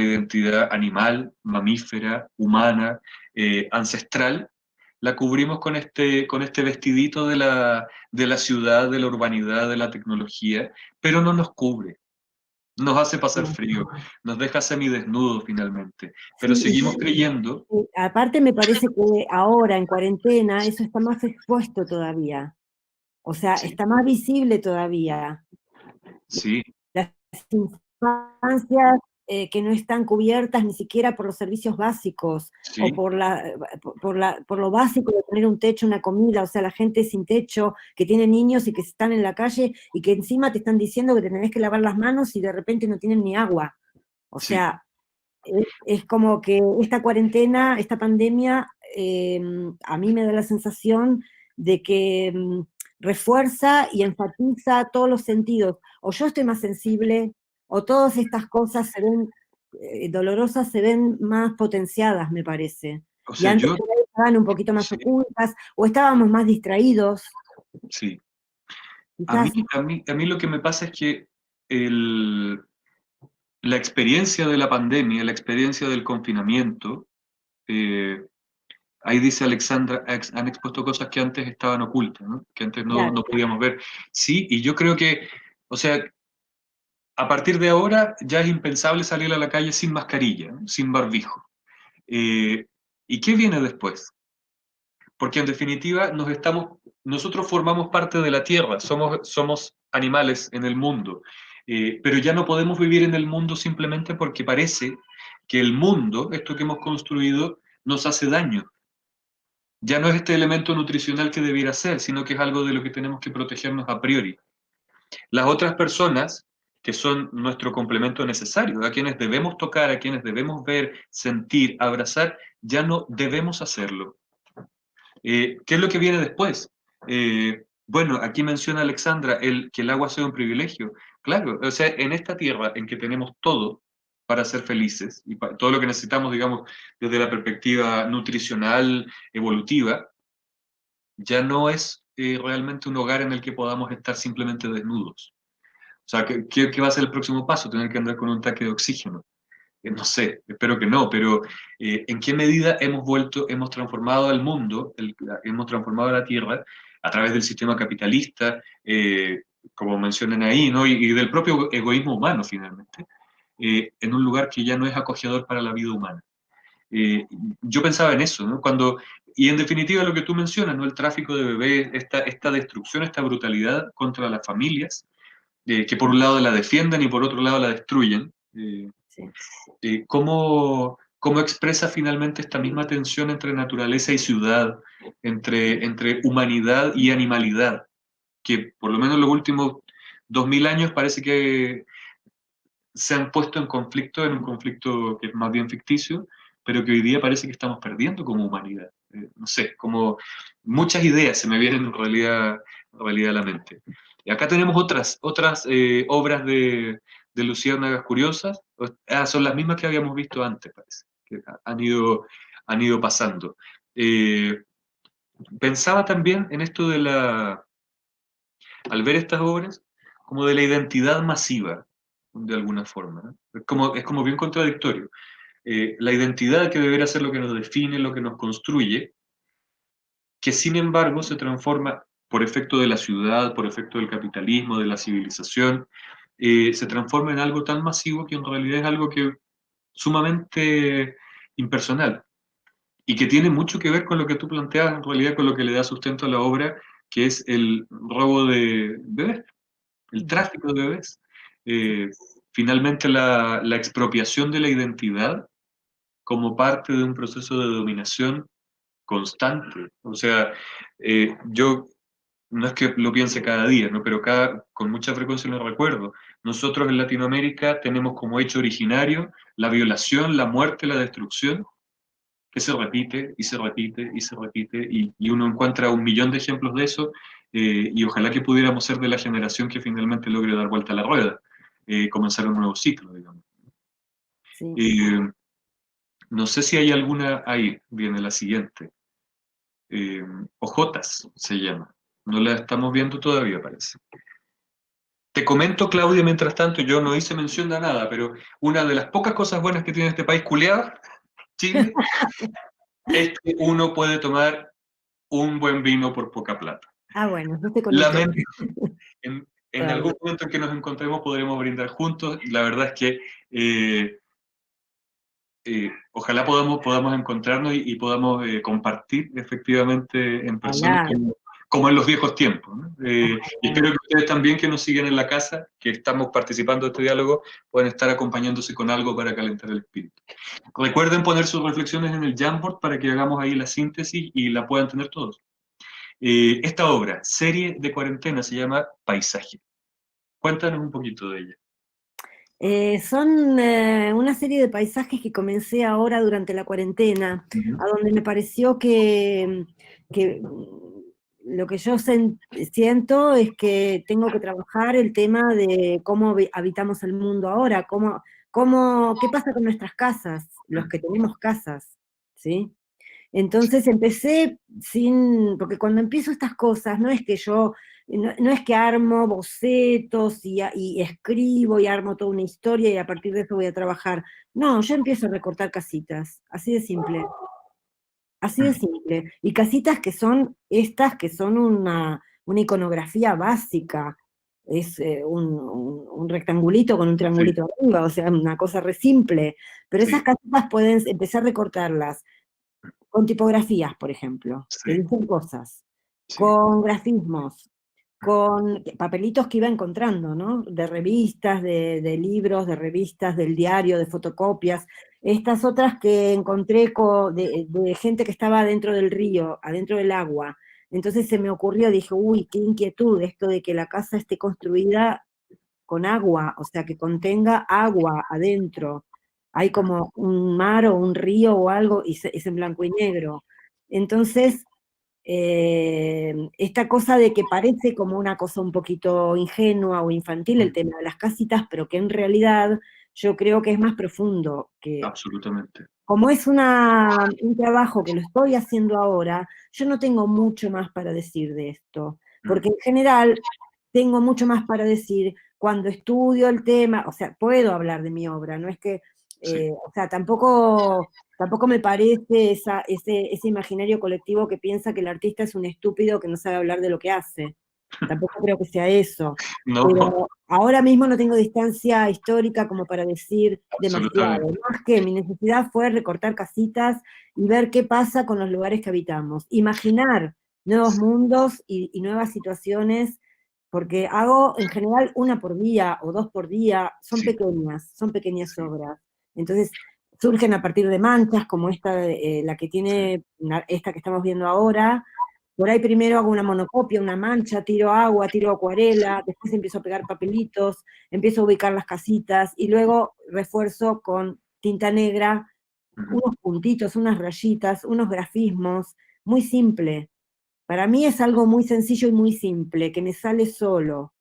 identidad animal, mamífera, humana, ancestral, la cubrimos con este vestidito de la ciudad, de la urbanidad, de la tecnología, pero no nos cubre, nos hace pasar frío, nos deja semidesnudos finalmente, pero Sí, seguimos creyendo. aparte me parece que ahora en cuarentena eso está más expuesto todavía, o sea, Sí, está más visible todavía. sí, Las infancias que no están cubiertas ni siquiera por los servicios básicos o sí, por lo básico de tener un techo, una comida, o sea, la gente sin techo, que tiene niños y que están en la calle y que encima te están diciendo que te tenés que lavar las manos y de repente no tienen ni agua. O sí. sea, es como que esta cuarentena, esta pandemia, a mí me da la sensación de que refuerza y enfatiza todos los sentidos. O yo estoy más sensible, o todas estas cosas se ven dolorosas, se ven más potenciadas, me parece. O Y sea, antes por ahí estaban un poquito más sí, ocultas, o estábamos más distraídos, sí. A mí, quizás. a mí lo que me pasa es que el, la experiencia de la pandemia, la experiencia del confinamiento, eh, ahí dice Alexandra, han expuesto cosas que antes estaban ocultas, ¿no? Que antes no Claro. podíamos ver. Sí, y yo creo que, o sea, a partir de ahora ya es impensable salir a la calle sin mascarilla, ¿no? Sin barbijo. Eh, ¿Y qué viene después? porque en definitiva nosotros formamos parte de la Tierra, somos animales en el mundo, pero ya no podemos vivir en el mundo simplemente porque parece que el mundo, esto que hemos construido, nos hace daño. Ya no es este elemento nutricional que debiera ser, sino que es algo de lo que tenemos que protegernos a priori. Las otras personas, que son nuestro complemento necesario, a quienes debemos tocar, a quienes debemos ver, sentir, abrazar, ya no debemos hacerlo. ¿Qué es lo que viene después? Bueno, aquí menciona Alexandra que el agua sea un privilegio. Claro, o sea, en esta tierra en que tenemos todo para ser felices y todo lo que necesitamos, digamos, desde la perspectiva nutricional, evolutiva, ya no es realmente un hogar en el que podamos estar simplemente desnudos. O sea, ¿qué va a ser el próximo paso? Tener que andar con un tanque de oxígeno. No sé, espero que no, pero ¿en qué medida hemos transformado al mundo, hemos transformado a la Tierra a través del sistema capitalista, como mencionan ahí, ¿no? y del propio egoísmo humano, finalmente, en un lugar que ya no es acogedor para la vida humana? Eh, yo pensaba en eso, ¿no? Y en definitiva lo que tú mencionas, ¿no? El tráfico de bebés, esta destrucción, esta brutalidad contra las familias, que por un lado la defienden y por otro lado la destruyen. Sí. ¿Cómo expresa finalmente esta misma tensión entre naturaleza y ciudad, entre humanidad y animalidad, que por lo menos en los últimos 2000 años parece que se han puesto en un conflicto que es más bien ficticio, pero que hoy día parece que estamos perdiendo como humanidad? No sé, como muchas ideas se me vienen en realidad a la mente. Y acá tenemos otras obras de Luciérnagas Curiosas. Son las mismas que habíamos visto antes, parece, que han ido pasando. Pensaba también en esto al ver estas obras, como de la identidad masiva, de alguna forma, ¿no? Es como bien contradictorio. La identidad que debería ser lo que nos define, lo que nos construye, que sin embargo se transforma por efecto de la ciudad, por efecto del capitalismo, de la civilización, se transforma en algo tan masivo que en realidad es algo que sumamente impersonal y que tiene mucho que ver con lo que tú planteas, en realidad con lo que le da sustento a la obra, que es el robo de bebés, el tráfico de bebés. Eh, Finalmente la expropiación de la identidad como parte de un proceso de dominación constante. O sea, yo no es que lo piense cada día, ¿no? Pero con mucha frecuencia lo recuerdo. Nosotros en Latinoamérica tenemos como hecho originario la violación, la muerte, la destrucción, que se repite y se repite y se repite, y uno encuentra un millón de ejemplos de eso, y ojalá que pudiéramos ser de la generación que finalmente logre dar vuelta a la rueda, comenzar un nuevo ciclo, digamos. Sí. No sé si hay alguna, ahí viene la siguiente. Ojotas se llama. No la estamos viendo todavía, parece. Te comento, Claudia, mientras tanto, yo no hice mención de nada, pero una de las pocas cosas buenas que tiene este país culeado, Chile, es que uno puede tomar un buen vino por poca plata. Bueno, no te conecto. Lamento, en algún momento en que nos encontremos podremos brindar juntos. La verdad es que ojalá podamos encontrarnos y podamos compartir efectivamente en persona como en los viejos tiempos, ¿no? Y espero que ustedes también, que nos siguen en la casa, que estamos participando de este diálogo, puedan estar acompañándose con algo para calentar el espíritu. Recuerden poner sus reflexiones en el Jamboard para que hagamos ahí la síntesis y la puedan tener todos. Esta obra, serie de cuarentena, se llama Paisaje. Cuéntanos un poquito de ella. Son una serie de paisajes que comencé ahora durante la cuarentena, a donde me pareció que lo que yo siento es que tengo que trabajar el tema de cómo habitamos el mundo ahora, qué pasa con nuestras casas, los que tenemos casas, ¿sí? Entonces empecé porque cuando empiezo estas cosas, no es que no es que armo bocetos y escribo y armo toda una historia y a partir de eso voy a trabajar. No, yo empiezo a recortar casitas, así de simple. Así de simple. Y casitas que son una iconografía básica. Es un rectangulito con un triangulito arriba, o sea, una cosa re simple. Pero esas casitas pueden empezar a recortarlas con tipografías, por ejemplo, que Sí, dicen cosas, sí. con grafismos, con papelitos que iba encontrando, ¿no? De revistas, de libros, de revistas, del diario, de fotocopias. Estas otras que encontré de gente que estaba adentro del río, adentro del agua. Entonces se me ocurrió, dije, uy, qué inquietud esto de que la casa esté construida con agua, o sea, que contenga agua adentro. Hay como un mar o un río o algo y es en blanco y negro. Entonces, esta cosa de que parece como una cosa un poquito ingenua o infantil el tema de las casitas, pero que en realidad yo creo que es más profundo, que Absolutamente. como es un trabajo que lo estoy haciendo ahora, yo no tengo mucho más para decir de esto, porque en general tengo mucho más para decir cuando estudio el tema, o sea, puedo hablar de mi obra, no es que, Sí. o sea, tampoco me parece ese imaginario colectivo que piensa que el artista es un estúpido que no sabe hablar de lo que hace. Tampoco creo que sea eso. No, Pero ahora mismo no tengo distancia histórica como para decir demasiado. absolutamente. Más que mi necesidad fue recortar casitas y ver qué pasa con los lugares que habitamos. Imaginar nuevos mundos y nuevas situaciones, porque hago en general una por día o dos por día, son Sí, pequeñas sí. obras. Entonces surgen a partir de manchas como esta, la que Sí. tiene esta que estamos viendo ahora. Por ahí primero hago una monocopia, una mancha, tiro agua, tiro acuarela, después empiezo a pegar papelitos, empiezo a ubicar las casitas y luego refuerzo con tinta negra Ujú. unos puntitos, unas rayitas, unos grafismos, muy simple. Para mí es algo muy sencillo y muy simple, que me sale solo.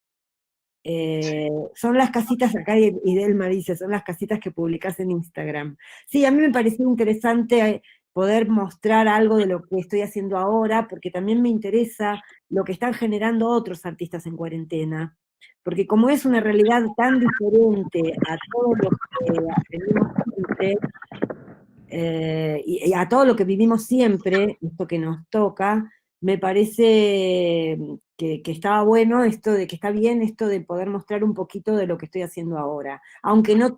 Son las casitas, acá Idelma dice, son las casitas que publicás en Instagram. Sí, a mí me pareció interesante poder mostrar algo de lo que estoy haciendo ahora, porque también me interesa lo que están generando otros artistas en cuarentena. Porque como es una realidad tan diferente a todo lo que aprendimos siempre, y a todo lo que vivimos siempre, esto que nos toca, me parece que estaba bueno esto de que está bien esto de poder mostrar un poquito de lo que estoy haciendo ahora. Aunque yo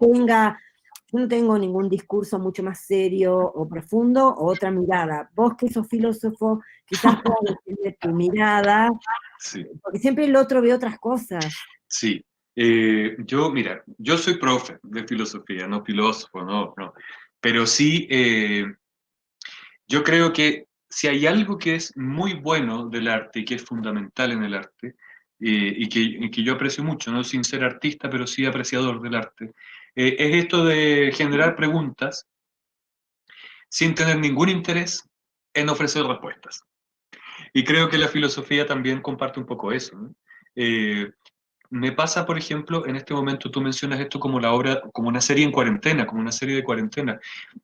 no tengo ningún discurso mucho más serio o profundo o otra mirada. Vos que sos filósofo, quizás puedas decirle tu mirada, Sí, porque siempre el otro ve otras cosas. sí. Mira, yo soy profe de filosofía, no filósofo, no, no. Pero sí, yo creo que si hay algo que es muy bueno del arte y que es fundamental en el arte, y que yo aprecio mucho, no sin ser artista, pero sí apreciador del arte, es esto de generar preguntas sin tener ningún interés en ofrecer respuestas. Y creo que la filosofía también comparte un poco eso, ¿no? Eh, Me pasa, por ejemplo, en este momento tú mencionas esto como la obra, como una serie en cuarentena, como una serie de cuarentena.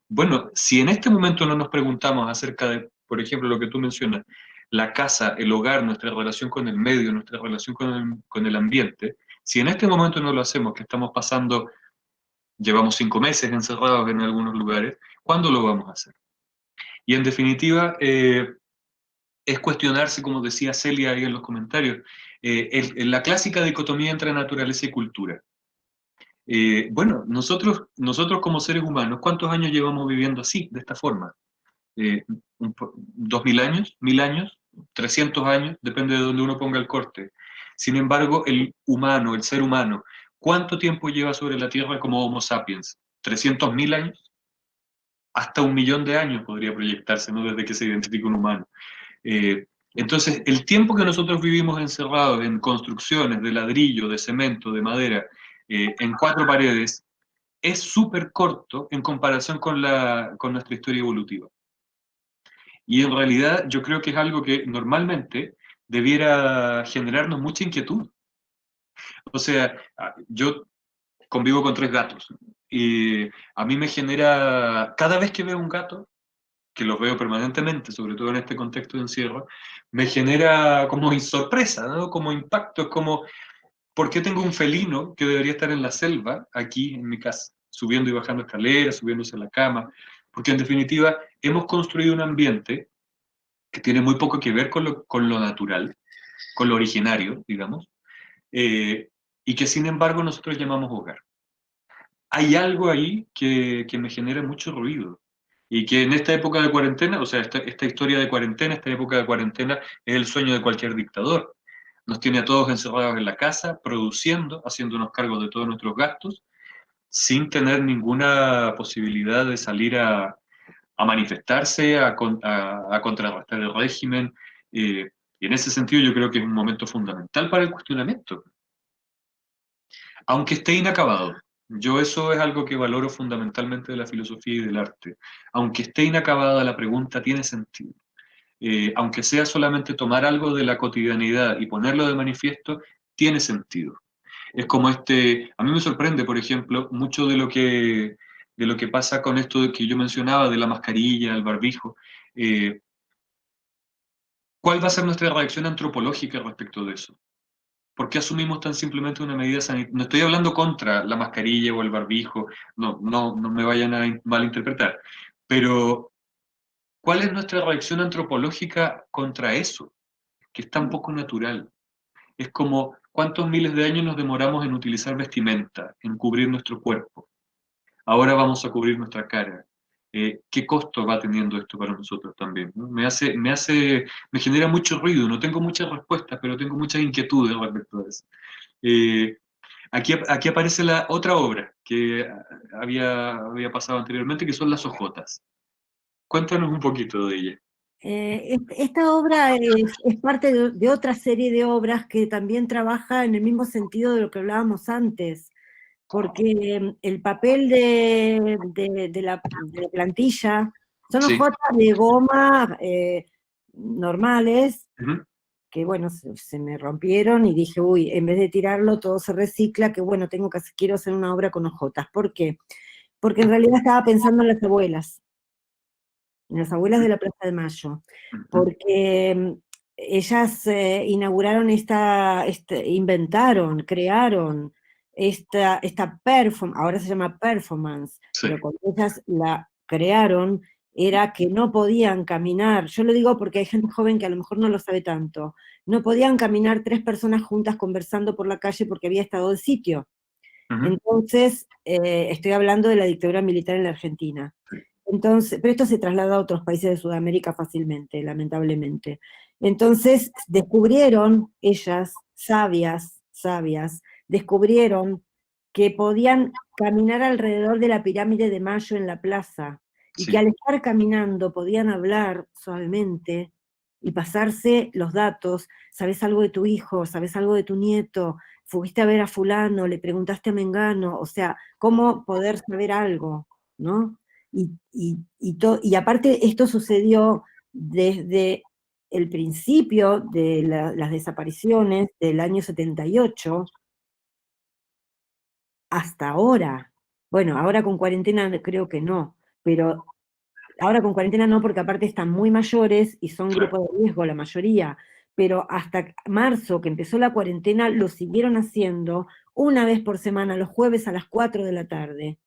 Bueno, si en este momento no nos preguntamos acerca de, por ejemplo, lo que tú mencionas, la casa, el hogar, nuestra relación con el medio, nuestra relación con el ambiente, si en este momento no lo hacemos, que estamos pasando, llevamos 5 meses encerrados en algunos lugares, ¿cuándo lo vamos a hacer? Y en definitiva, es cuestionarse, como decía Celia ahí en los comentarios, la clásica dicotomía entre naturaleza y cultura. Bueno, nosotros como seres humanos, ¿cuántos años llevamos viviendo así, de esta forma? 2000 años, 1000 años, 300 años, depende de donde uno ponga el corte. Sin embargo, el humano, el ser humano, ¿cuánto tiempo lleva sobre la Tierra como Homo sapiens? ¿300.000 años? Hasta 1 millón de años podría proyectarse, ¿no? Desde que se identifica un humano. Eh, entonces, el tiempo que nosotros vivimos encerrados en construcciones de ladrillo, de cemento, de madera, en 4 paredes, es súper corto en comparación con nuestra historia evolutiva. Y en realidad yo creo que es algo que normalmente debiera generarnos mucha inquietud. O sea, yo convivo con 3 gatos y a mí me genera, cada vez que veo un gato, que los veo permanentemente, sobre todo en este contexto de encierro, me genera como sorpresa, ¿no? Como impacto, es como, ¿por qué tengo un felino que debería estar en la selva, aquí en mi casa, subiendo y bajando escaleras, subiéndose a la cama? Porque en definitiva hemos construido un ambiente que tiene muy poco que ver con lo natural, con lo originario, digamos, eh, y que sin embargo nosotros llamamos hogar. Hay algo ahí que me genera mucho ruido. Y que en esta época de cuarentena, o sea, esta historia de cuarentena, esta época de cuarentena, es el sueño de cualquier dictador. Nos tiene a todos encerrados en la casa, produciendo, haciéndonos cargo de todos nuestros gastos, sin tener ninguna posibilidad de salir a manifestarse, a contrarrestar el régimen. Y en ese sentido yo creo que es un momento fundamental para el cuestionamiento, aunque esté inacabado. Yo eso es algo que valoro fundamentalmente de la filosofía y del arte. Aunque esté inacabada, la pregunta tiene sentido. Aunque sea solamente tomar algo de la cotidianidad y ponerlo de manifiesto, tiene sentido. Es como a mí me sorprende, por ejemplo, mucho de lo que pasa con esto de que yo mencionaba, de la mascarilla, el barbijo. ¿Cuál va a ser nuestra reacción antropológica respecto de eso? ¿Por qué asumimos tan simplemente una medida sanitaria? No estoy hablando contra la mascarilla o el barbijo, no me vayan a malinterpretar, pero ¿cuál es nuestra reacción antropológica contra eso, que es tan poco natural? Es como, ¿cuántos miles de años nos demoramos en utilizar vestimenta, en cubrir nuestro cuerpo? Ahora vamos a cubrir nuestra cara. ¿Qué costo va teniendo esto para nosotros también? ¿No? Me genera mucho ruido, no tengo muchas respuestas, pero tengo muchas inquietudes respecto a eso. Eh, aquí aparece la otra obra que había pasado anteriormente, que son las hojotas. Cuéntanos un poquito de ella. Esta obra es parte de otra serie de obras que también trabaja en el mismo sentido de lo que hablábamos antes, porque el papel de la plantilla son Sí. hojotas de goma normales, Ujú. que bueno, se me rompieron y dije, uy, en vez de tirarlo todo se recicla, que bueno, quiero hacer una obra con hojotas. ¿Por qué? Porque en realidad estaba pensando en las abuelas de la Plaza de Mayo, Ujú. porque ellas inauguraron inventaron, crearon esta performance, ahora se llama performance, Sí. pero cuando ellas la crearon era que no podían caminar, yo lo digo porque hay gente joven que a lo mejor no lo sabe tanto, no podían caminar 3 personas juntas conversando por la calle porque había estado de sitio. Ujú. Entonces, estoy hablando de la dictadura militar en la Argentina. Entonces, pero esto se traslada a otros países de Sudamérica fácilmente, lamentablemente. Entonces, descubrieron ellas, sabias, descubrieron que podían caminar alrededor de la pirámide de Mayo en la plaza, y Sí. que al estar caminando podían hablar suavemente y pasarse los datos. ¿Sabes algo de tu hijo? ¿Sabes algo de tu nieto? ¿Fuiste a ver a fulano? ¿Le preguntaste a Mengano? O sea, ¿cómo poder saber algo? ¿No? Y aparte esto sucedió desde el principio de las desapariciones del año 78 hasta ahora. Bueno, ahora con cuarentena creo que no, pero ahora con cuarentena no, porque aparte están muy mayores y son Claro. grupos de riesgo la mayoría, pero hasta marzo, que empezó la cuarentena, lo siguieron haciendo una vez por semana, los jueves a las 4 de la tarde,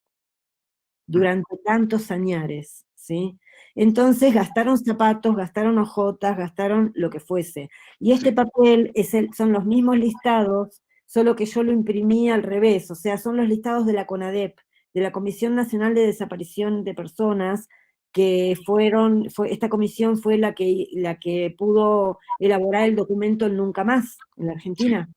durante tantos añares, ¿sí? Entonces gastaron zapatos, gastaron hojotas, gastaron lo que fuese. Y este Sí. papel son los mismos listados, solo que yo lo imprimí al revés, o sea, son los listados de la CONADEP, de la Comisión Nacional de Desaparición de Personas, que esta comisión fue la que pudo elaborar el documento Nunca Más en la Sí. Argentina.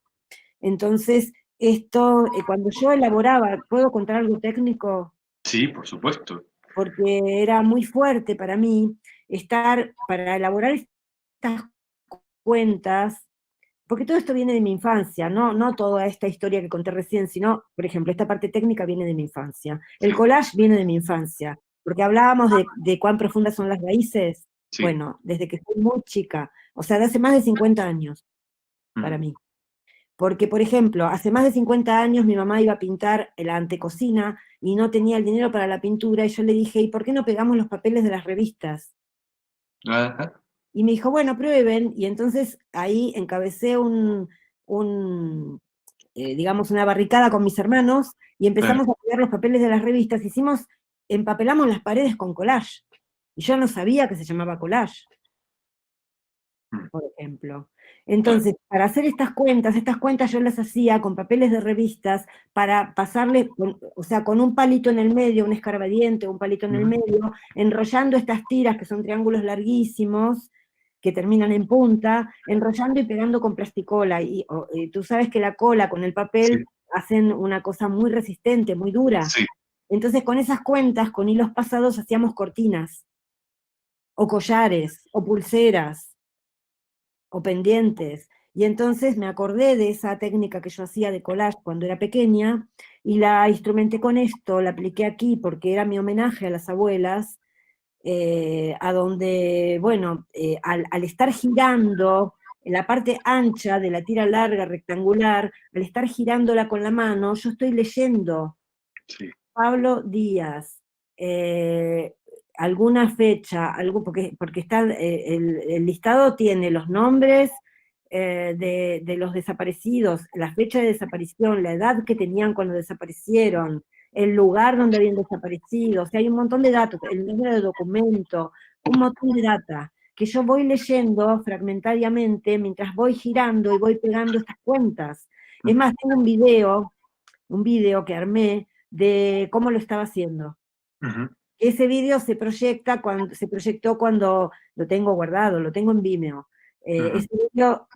Entonces, esto, cuando yo elaboraba, ¿puedo contar algo técnico? Sí, por supuesto. Porque era muy fuerte para mí para elaborar estas cuentas, porque todo esto viene de mi infancia, no toda esta historia que conté recién, sino, por ejemplo, esta parte técnica viene de mi infancia. El Sí. collage viene de mi infancia, porque hablábamos de cuán profundas son las raíces. Sí. Bueno, desde que soy muy chica, o sea, de hace más de 50 años para Ujú. mí. Porque, por ejemplo, hace más de 50 años mi mamá iba a pintar la antecocina y no tenía el dinero para la pintura, y yo le dije, ¿y por qué no pegamos los papeles de las revistas? Ajá. Y me dijo, bueno, prueben, y entonces ahí encabecé digamos, una barricada con mis hermanos, y Claro. empezamos a pegar los papeles de las revistas, empapelamos las paredes con collage, y yo no sabía que se llamaba collage, Mm. por ejemplo. Entonces, para hacer estas cuentas yo las hacía con papeles de revistas para pasarle, o sea, con un palito en el medio, un escarbadiente, un palito en el medio, enrollando estas tiras que son triángulos larguísimos, que terminan en punta, enrollando y pegando con plasticola. Y tú sabes que la cola con el papel Sí, hacen una cosa muy resistente, muy dura. sí. Entonces, con esas cuentas, con hilos pasados, hacíamos cortinas, o collares, o pulseras, o pendientes. Y entonces me acordé de esa técnica que yo hacía de collage cuando era pequeña y la instrumenté con esto, la apliqué aquí porque era mi homenaje a las abuelas, a donde, bueno, al estar girando en la parte ancha de la tira larga rectangular, al estar girándola con la mano, yo estoy leyendo Sí. Pablo Díaz, eh, alguna fecha, algo, porque está, el listado tiene los nombres de los desaparecidos, la fecha de desaparición, la edad que tenían cuando desaparecieron, el lugar donde habían desaparecido, o sea, hay un montón de datos, el número de documento, un montón de data, que yo voy leyendo fragmentariamente mientras voy girando y voy pegando estas cuentas. Es más, tengo un video que armé de cómo lo estaba haciendo. Ujú, Ese video se proyectó cuando lo tengo guardado, lo tengo en Vimeo. ujú, Ese video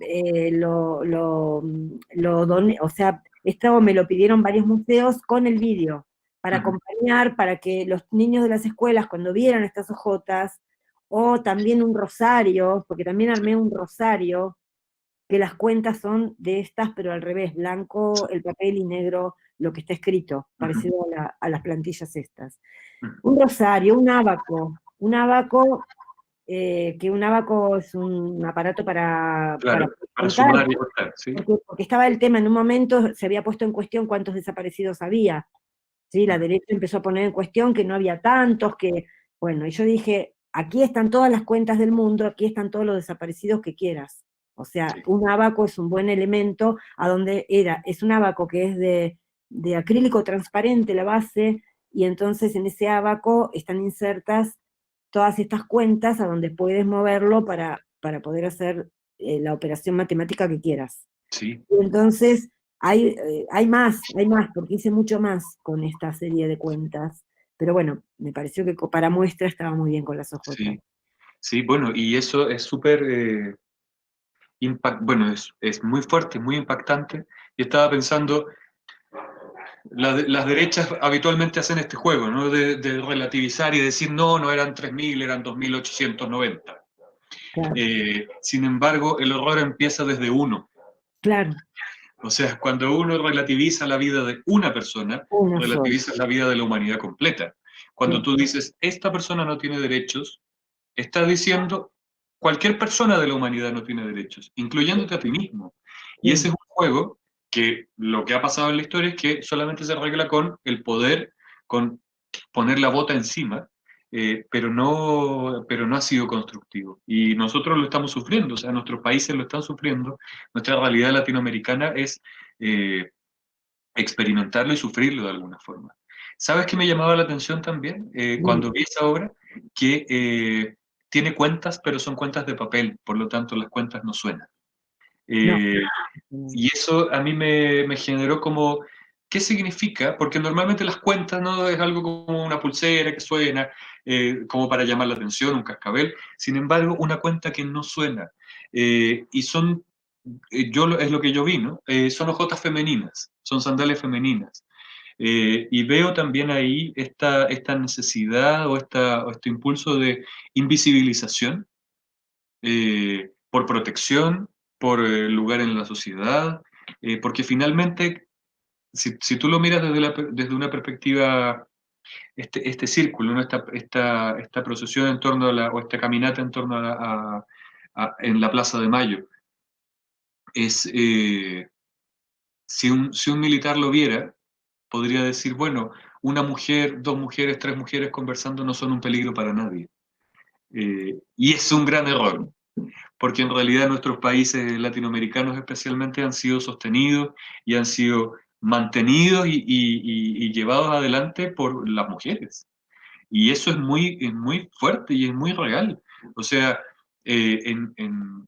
lo doné, o sea, esto me lo pidieron varios museos con el video, para ujú. acompañar, para que los niños de las escuelas, cuando vieran estas hojotas, o también un rosario, porque también armé un rosario, que las cuentas son de estas, pero al revés, blanco el papel y negro lo que está escrito, Ujú, parecido a las plantillas estas. ujú. Un rosario, un abaco, que un abaco es un aparato para Claro, para contar, sumar y cortar, ¿sí? porque estaba el tema, en un momento se había puesto en cuestión cuántos desaparecidos había, ¿sí? La derecha empezó a poner en cuestión que no había tantos, que, bueno, y yo dije, aquí están todas las cuentas del mundo, aquí están todos los desaparecidos que quieras. O sea, Sí, un abaco es un buen elemento, es un abaco que es de acrílico transparente la base, y entonces en ese abaco están insertas todas estas cuentas a donde puedes moverlo para poder hacer la operación matemática que quieras. sí, Y entonces hay más, porque hice mucho más con esta serie de cuentas. Pero bueno, me pareció que para muestra estaba muy bien con las hojotas. sí. Sí, bueno, y eso es súper, bueno, es muy fuerte, muy impactante. Y estaba pensando, las derechas habitualmente hacen este juego, ¿no? De relativizar y decir, no, no eran 3.000, eran 2.890. Claro, Sin embargo, el horror empieza desde uno. claro, O sea, cuando uno relativiza la vida de una persona, una sola. relativiza la vida de la humanidad completa. Cuando Sí, tú dices, esta persona no tiene derechos, estás diciendo, cualquier persona de la humanidad no tiene derechos, incluyéndote a ti mismo. Y ese sí, es un juego que lo que ha pasado en la historia es que solamente se arregla con el poder, con poner la bota encima, pero no ha sido constructivo. Y nosotros lo estamos sufriendo, o sea, nuestros países lo están sufriendo, nuestra realidad latinoamericana es eh, experimentarlo y sufrirlo de alguna forma. ¿Sabes qué me llamaba la atención también sí. cuando vi esa obra? Que tiene cuentas, pero son cuentas de papel, por lo tanto las cuentas no suenan. No, Eh, y eso a mí me generó como, ¿qué significa? Porque normalmente las cuentas no es algo como una pulsera que suena, como para llamar la atención, un cascabel. Sin embargo, una cuenta que no suena. Y son, es lo que yo vi, ¿no? Son hojotas femeninas, son sandalias femeninas. Y veo también ahí esta necesidad o este impulso de invisibilización por protección, por lugar en la sociedad, porque finalmente, si tú lo miras desde una perspectiva, este círculo, ¿no? Esta procesión en torno o esta caminata en torno en la Plaza de Mayo, es, si un militar lo viera, podría decir, bueno, una mujer, dos mujeres, tres mujeres conversando no son un peligro para nadie. Y es un gran error, porque en realidad nuestros países latinoamericanos especialmente han sido sostenidos y han sido mantenidos y llevados adelante por las mujeres. Y eso es muy fuerte y es muy real. O sea, eh, en, en-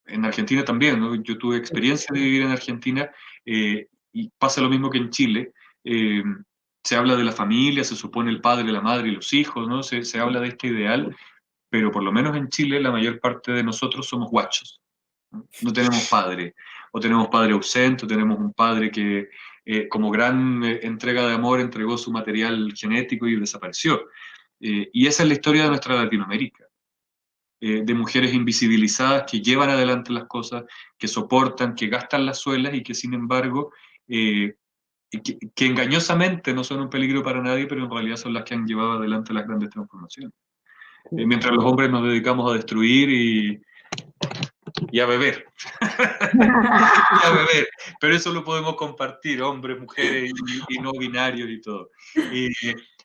en Argentina también, ¿no? Yo tuve experiencia de vivir en Argentina y pasa lo mismo que en Chile. Eh, Se habla de la familia, se supone el padre, la madre y los hijos, ¿no? Se habla de este ideal, pero por lo menos en Chile la mayor parte de nosotros somos guachos. No tenemos padre, o tenemos padre ausente, o tenemos un padre que como gran entrega de amor entregó su material genético y desapareció. Y esa es la historia de nuestra Latinoamérica, de mujeres invisibilizadas que llevan adelante las cosas, que soportan, que gastan las suelas y que sin embargo, que engañosamente no son un peligro para nadie, pero en realidad son las que han llevado adelante las grandes transformaciones. Mientras los hombres nos dedicamos a destruir y a beber. Y a beber. Pero eso lo podemos compartir, hombres, mujeres y no binarios y todo.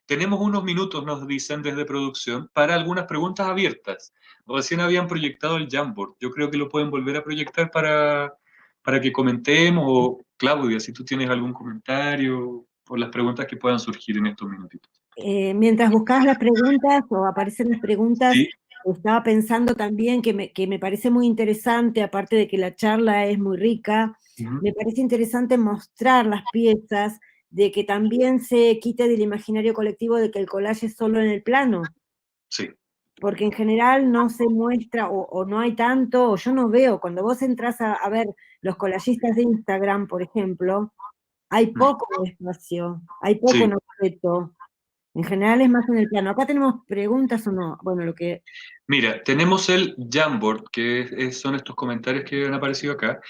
Tenemos unos minutos, nos dicen desde producción, para algunas preguntas abiertas. Recién habían proyectado el Jamboard. Yo creo que lo pueden volver a proyectar para que comentemos. O, Claudia, si tú tienes algún comentario por las preguntas que puedan surgir en estos minutitos. Mientras buscabas las preguntas o aparecen las preguntas, Sí. estaba pensando también que me parece muy interesante, aparte de que la charla es muy rica, me parece interesante mostrar las piezas, de que también se quite del imaginario colectivo de que el collage es solo en el plano. Sí. Porque en general no se muestra o no hay tanto, o yo no veo, cuando vos entras a ver los collagistas de Instagram, por ejemplo, hay poco espacio, hay poco Sí. en objeto. En general es más en el plano. ¿Acá tenemos preguntas o no? Bueno, lo que... Mira, tenemos el Jamboard, que son estos comentarios que han aparecido acá.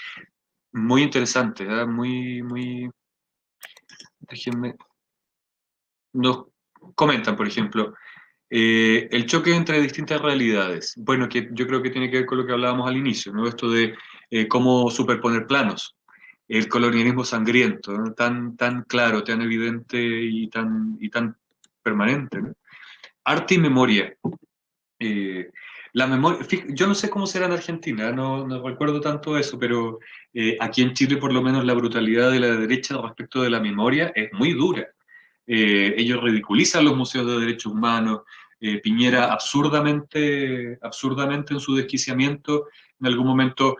Muy interesantes, ¿eh? Muy... Déjenme... Nos comentan, por ejemplo, el choque entre distintas realidades. Bueno, que yo creo que tiene que ver con lo que hablábamos al inicio, ¿no? Esto de cómo superponer planos. El colonialismo sangriento, ¿no? Tan claro, tan evidente y tan permanente, ¿no? Arte y memoria. La memoria, yo no sé cómo será en Argentina, no recuerdo tanto eso, pero aquí en Chile por lo menos la brutalidad de la derecha respecto de la memoria es muy dura. Ellos ridiculizan los museos de derechos humanos. Piñera absurdamente en su desquiciamiento, en algún momento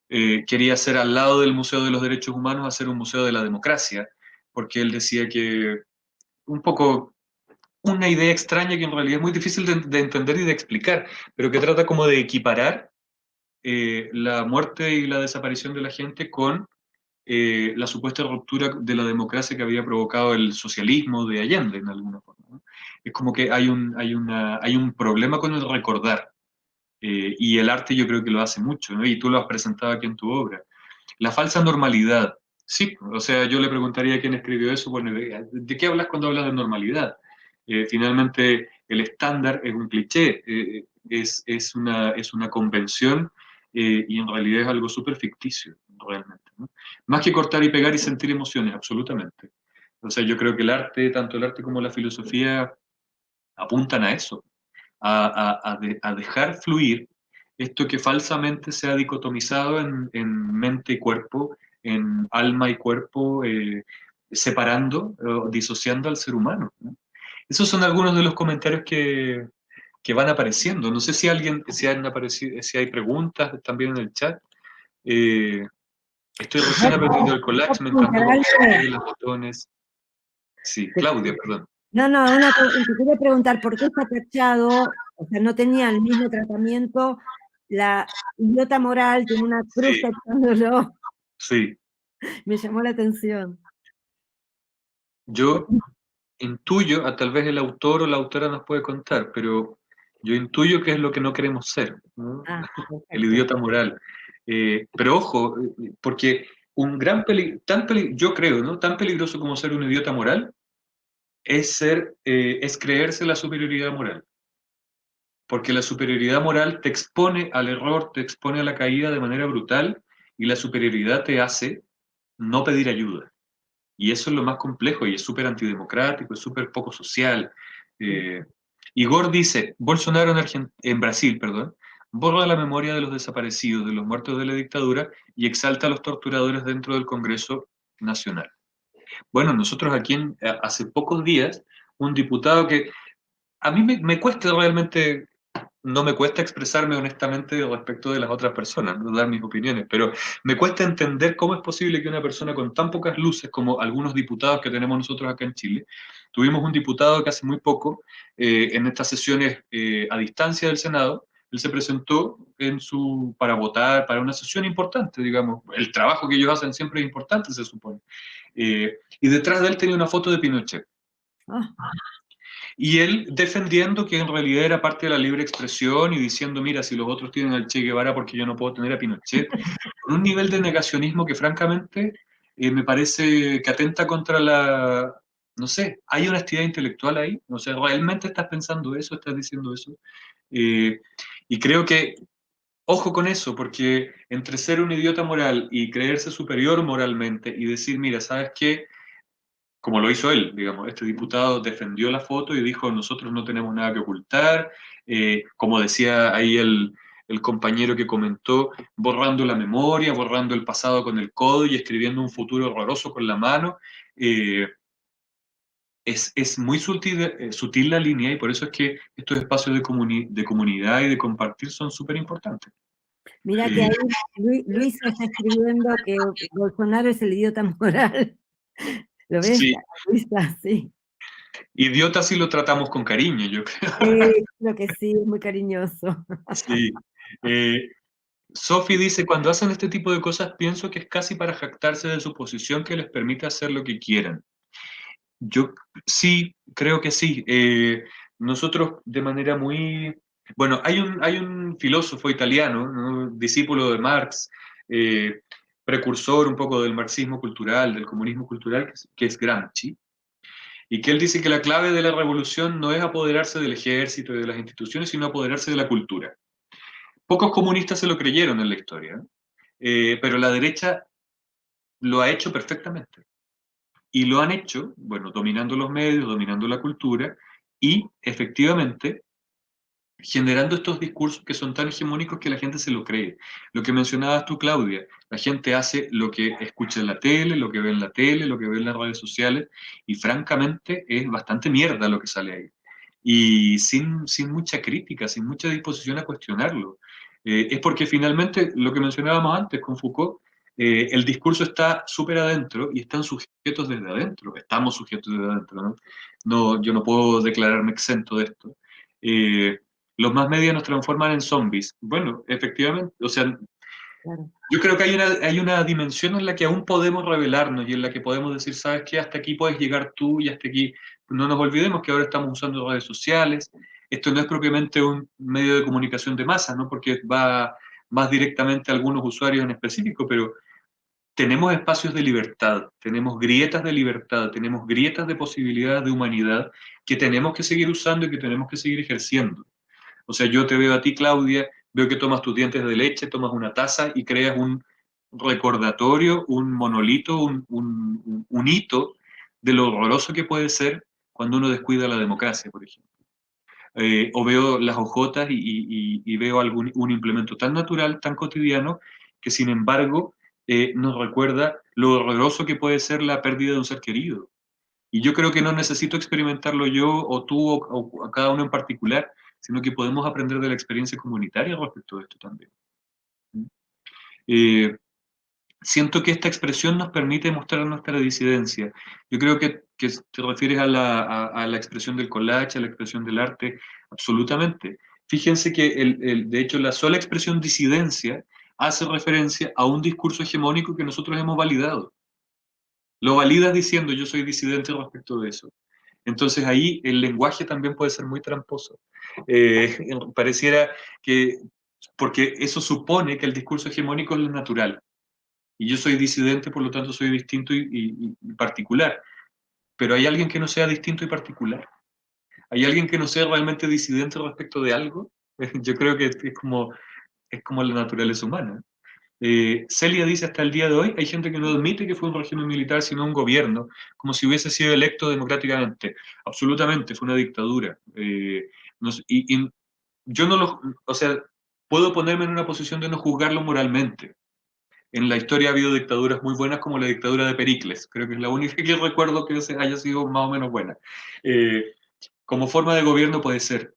quería hacer al lado del Museo de los Derechos Humanos, hacer un museo de la democracia, porque él decía que un poco una idea extraña que en realidad es muy difícil de entender y de explicar, pero que trata como de equiparar la muerte y la desaparición de la gente con la supuesta ruptura de la democracia que había provocado el socialismo de Allende, en alguna forma, ¿no? Es como que hay un problema con el recordar, y el arte yo creo que lo hace mucho, ¿no? Y tú lo has presentado aquí en tu obra. La falsa normalidad. Sí, o sea, yo le preguntaría a quién escribió eso, bueno, ¿de qué hablas cuando hablas de normalidad? Finalmente, el estándar es un cliché, es una convención, y en realidad es algo súper ficticio, realmente, ¿no? Más que cortar y pegar y sentir emociones, absolutamente. O sea, yo creo que el arte, tanto el arte como la filosofía, apuntan a eso, a dejar fluir esto que falsamente se ha dicotomizado en mente y cuerpo, en alma y cuerpo, separando, disociando al ser humano, ¿no? Esos son algunos de los comentarios que van apareciendo. No sé si si hay preguntas también en el chat. Eh, Estoy recién aprendiendo el collage, me encantó cómo se ven los botones. Sí, Claudia, perdón. No, una cosa, te quería preguntar, ¿por qué está tachado? O sea, no tenía el mismo tratamiento, la idiota moral tiene una cruz Sí, tachándolo, sí. me llamó la atención. Yo intuyo, tal vez el autor o la autora nos puede contar, pero yo intuyo que es lo que no queremos ser, ¿no? Ah, El perfecto. idiota moral. Pero ojo, porque un gran peligro, yo creo, ¿no? Tan peligroso como ser un idiota moral es creerse la superioridad moral. Porque la superioridad moral te expone al error, te expone a la caída de manera brutal, y la superioridad te hace no pedir ayuda. Y eso es lo más complejo y es súper antidemocrático, es súper poco social. Igor dice, Bolsonaro en Brasil, perdón, borra la memoria de los desaparecidos, de los muertos de la dictadura, y exalta a los torturadores dentro del Congreso Nacional. Bueno, nosotros aquí hace pocos días, un diputado que a mí me cuesta realmente no me cuesta expresarme honestamente respecto de las otras personas, no dar mis opiniones, pero me cuesta entender cómo es posible que una persona con tan pocas luces como algunos diputados que tenemos nosotros acá en Chile, tuvimos un diputado que hace muy poco, en estas sesiones a distancia del Senado, él se presentó para votar para una sesión importante, digamos, el trabajo que ellos hacen siempre es importante, se supone, y detrás de él tenía una foto de Pinochet. Ah, Y él defendiendo que en realidad era parte de la libre expresión y diciendo, mira, si los otros tienen al Che Guevara, porque yo no puedo tener a Pinochet, con un nivel de negacionismo que francamente me parece que atenta contra la... No sé, ¿hay honestidad intelectual ahí? O sea, ¿realmente estás pensando eso? ¿Estás diciendo eso? Eh, y creo que, ojo con eso, porque entre ser un idiota moral y creerse superior moralmente y decir, mira, ¿sabes qué? Como lo hizo él, digamos, este diputado defendió la foto y dijo, nosotros no tenemos nada que ocultar, como decía ahí el compañero que comentó, borrando la memoria, borrando el pasado con el codo y escribiendo un futuro horroroso con la mano. eh, es muy sutil la línea y por eso es que estos espacios de comunidad y de compartir son súper importantes. mira que ahí Luisa está escribiendo que Bolsonaro es el idiota moral. ¿Lo ves, Sí, Luisa? Sí. idiota si lo tratamos con cariño, yo creo. Creo que sí, es muy cariñoso. Sí. Eh, Sophie dice, cuando hacen este tipo de cosas pienso que es casi para jactarse de su posición que les permite hacer lo que quieran. Yo sí, creo que sí. Nosotros de manera muy... Bueno, hay un filósofo italiano, ¿no? Discípulo de Marx, eh, precursor un poco del marxismo cultural, del comunismo cultural, que es Gramsci, y que él dice que la clave de la revolución no es apoderarse del ejército y de las instituciones, sino apoderarse de la cultura. Pocos comunistas se lo creyeron en la historia, pero la derecha lo ha hecho perfectamente. Y lo han hecho, bueno, dominando los medios, dominando la cultura y efectivamente generando estos discursos que son tan hegemónicos que la gente se lo cree. Lo que mencionabas tú, Claudia, la gente hace lo que escucha en la tele, lo que ve en la tele, lo que ve en las redes sociales y francamente es bastante mierda lo que sale ahí. Y sin mucha crítica, sin mucha disposición a cuestionarlo. Es porque finalmente, lo que mencionábamos antes con Foucault, el discurso está súper adentro y están sujetos desde adentro, estamos sujetos desde adentro, ¿no? No, yo no puedo declararme exento de esto. Los más medios nos transforman en zombies. Bueno, efectivamente, o sea, Claro. yo creo que hay una dimensión en la que aún podemos revelarnos y en la que podemos decir, ¿sabes qué? Hasta aquí puedes llegar tú y hasta aquí. No nos olvidemos que ahora estamos usando redes sociales. Esto no es propiamente un medio de comunicación de masa, ¿no? Porque va más directamente a algunos usuarios en específico, pero tenemos espacios de libertad, tenemos grietas de libertad, tenemos grietas de posibilidades de humanidad que tenemos que seguir usando y que tenemos que seguir ejerciendo. O sea, yo te veo a ti, Claudia, veo que tomas tus dientes de leche, tomas una taza y creas un recordatorio, un monolito, un hito de lo horroroso que puede ser cuando uno descuida la democracia, por ejemplo. O veo las hojotas y veo un implemento tan natural, tan cotidiano, que sin embargo nos recuerda lo horroroso que puede ser la pérdida de un ser querido. Y yo creo que no necesito experimentarlo yo o tú o cada uno en particular, sino que podemos aprender de la experiencia comunitaria respecto de esto también. Eh, Siento que esta expresión nos permite mostrar nuestra disidencia. Yo creo que te refieres a la expresión del collage, a la expresión del arte, absolutamente. Fíjense que, de hecho, la sola expresión disidencia hace referencia a un discurso hegemónico que nosotros hemos validado. Lo validas diciendo yo soy disidente respecto de eso. Entonces ahí el lenguaje también puede ser muy tramposo. Pareciera que, porque eso supone que el discurso hegemónico es lo natural. Y yo soy disidente, por lo tanto soy distinto y particular. Pero hay alguien que no sea distinto y particular. Hay alguien que no sea realmente disidente respecto de algo. Yo creo que es como la naturaleza humana. Celia dice hasta el día de hoy, hay gente que no admite que fue un régimen militar, sino un gobierno, como si hubiese sido electo democráticamente. Absolutamente, fue una dictadura. Y yo no lo, o sea, puedo ponerme en una posición de no juzgarlo moralmente. En la historia ha habido dictaduras muy buenas como la dictadura de Pericles, creo que es la única que recuerdo que haya sido más o menos buena. Como forma de gobierno puede ser,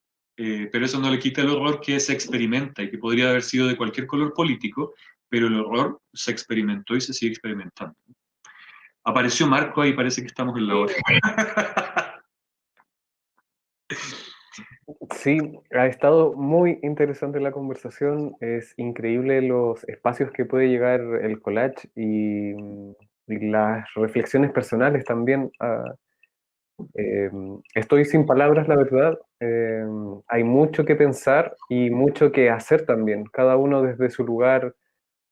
pero eso no le quita el horror que se experimenta y que podría haber sido de cualquier color político, pero el horror se experimentó y se sigue experimentando. Apareció Marco ahí, parece que estamos en la hora. Sí, ha estado muy interesante la conversación. Es increíble los espacios que puede llegar el collage y las reflexiones personales también. Estoy sin palabras, la verdad. Hay mucho que pensar y mucho que hacer también, cada uno desde su lugar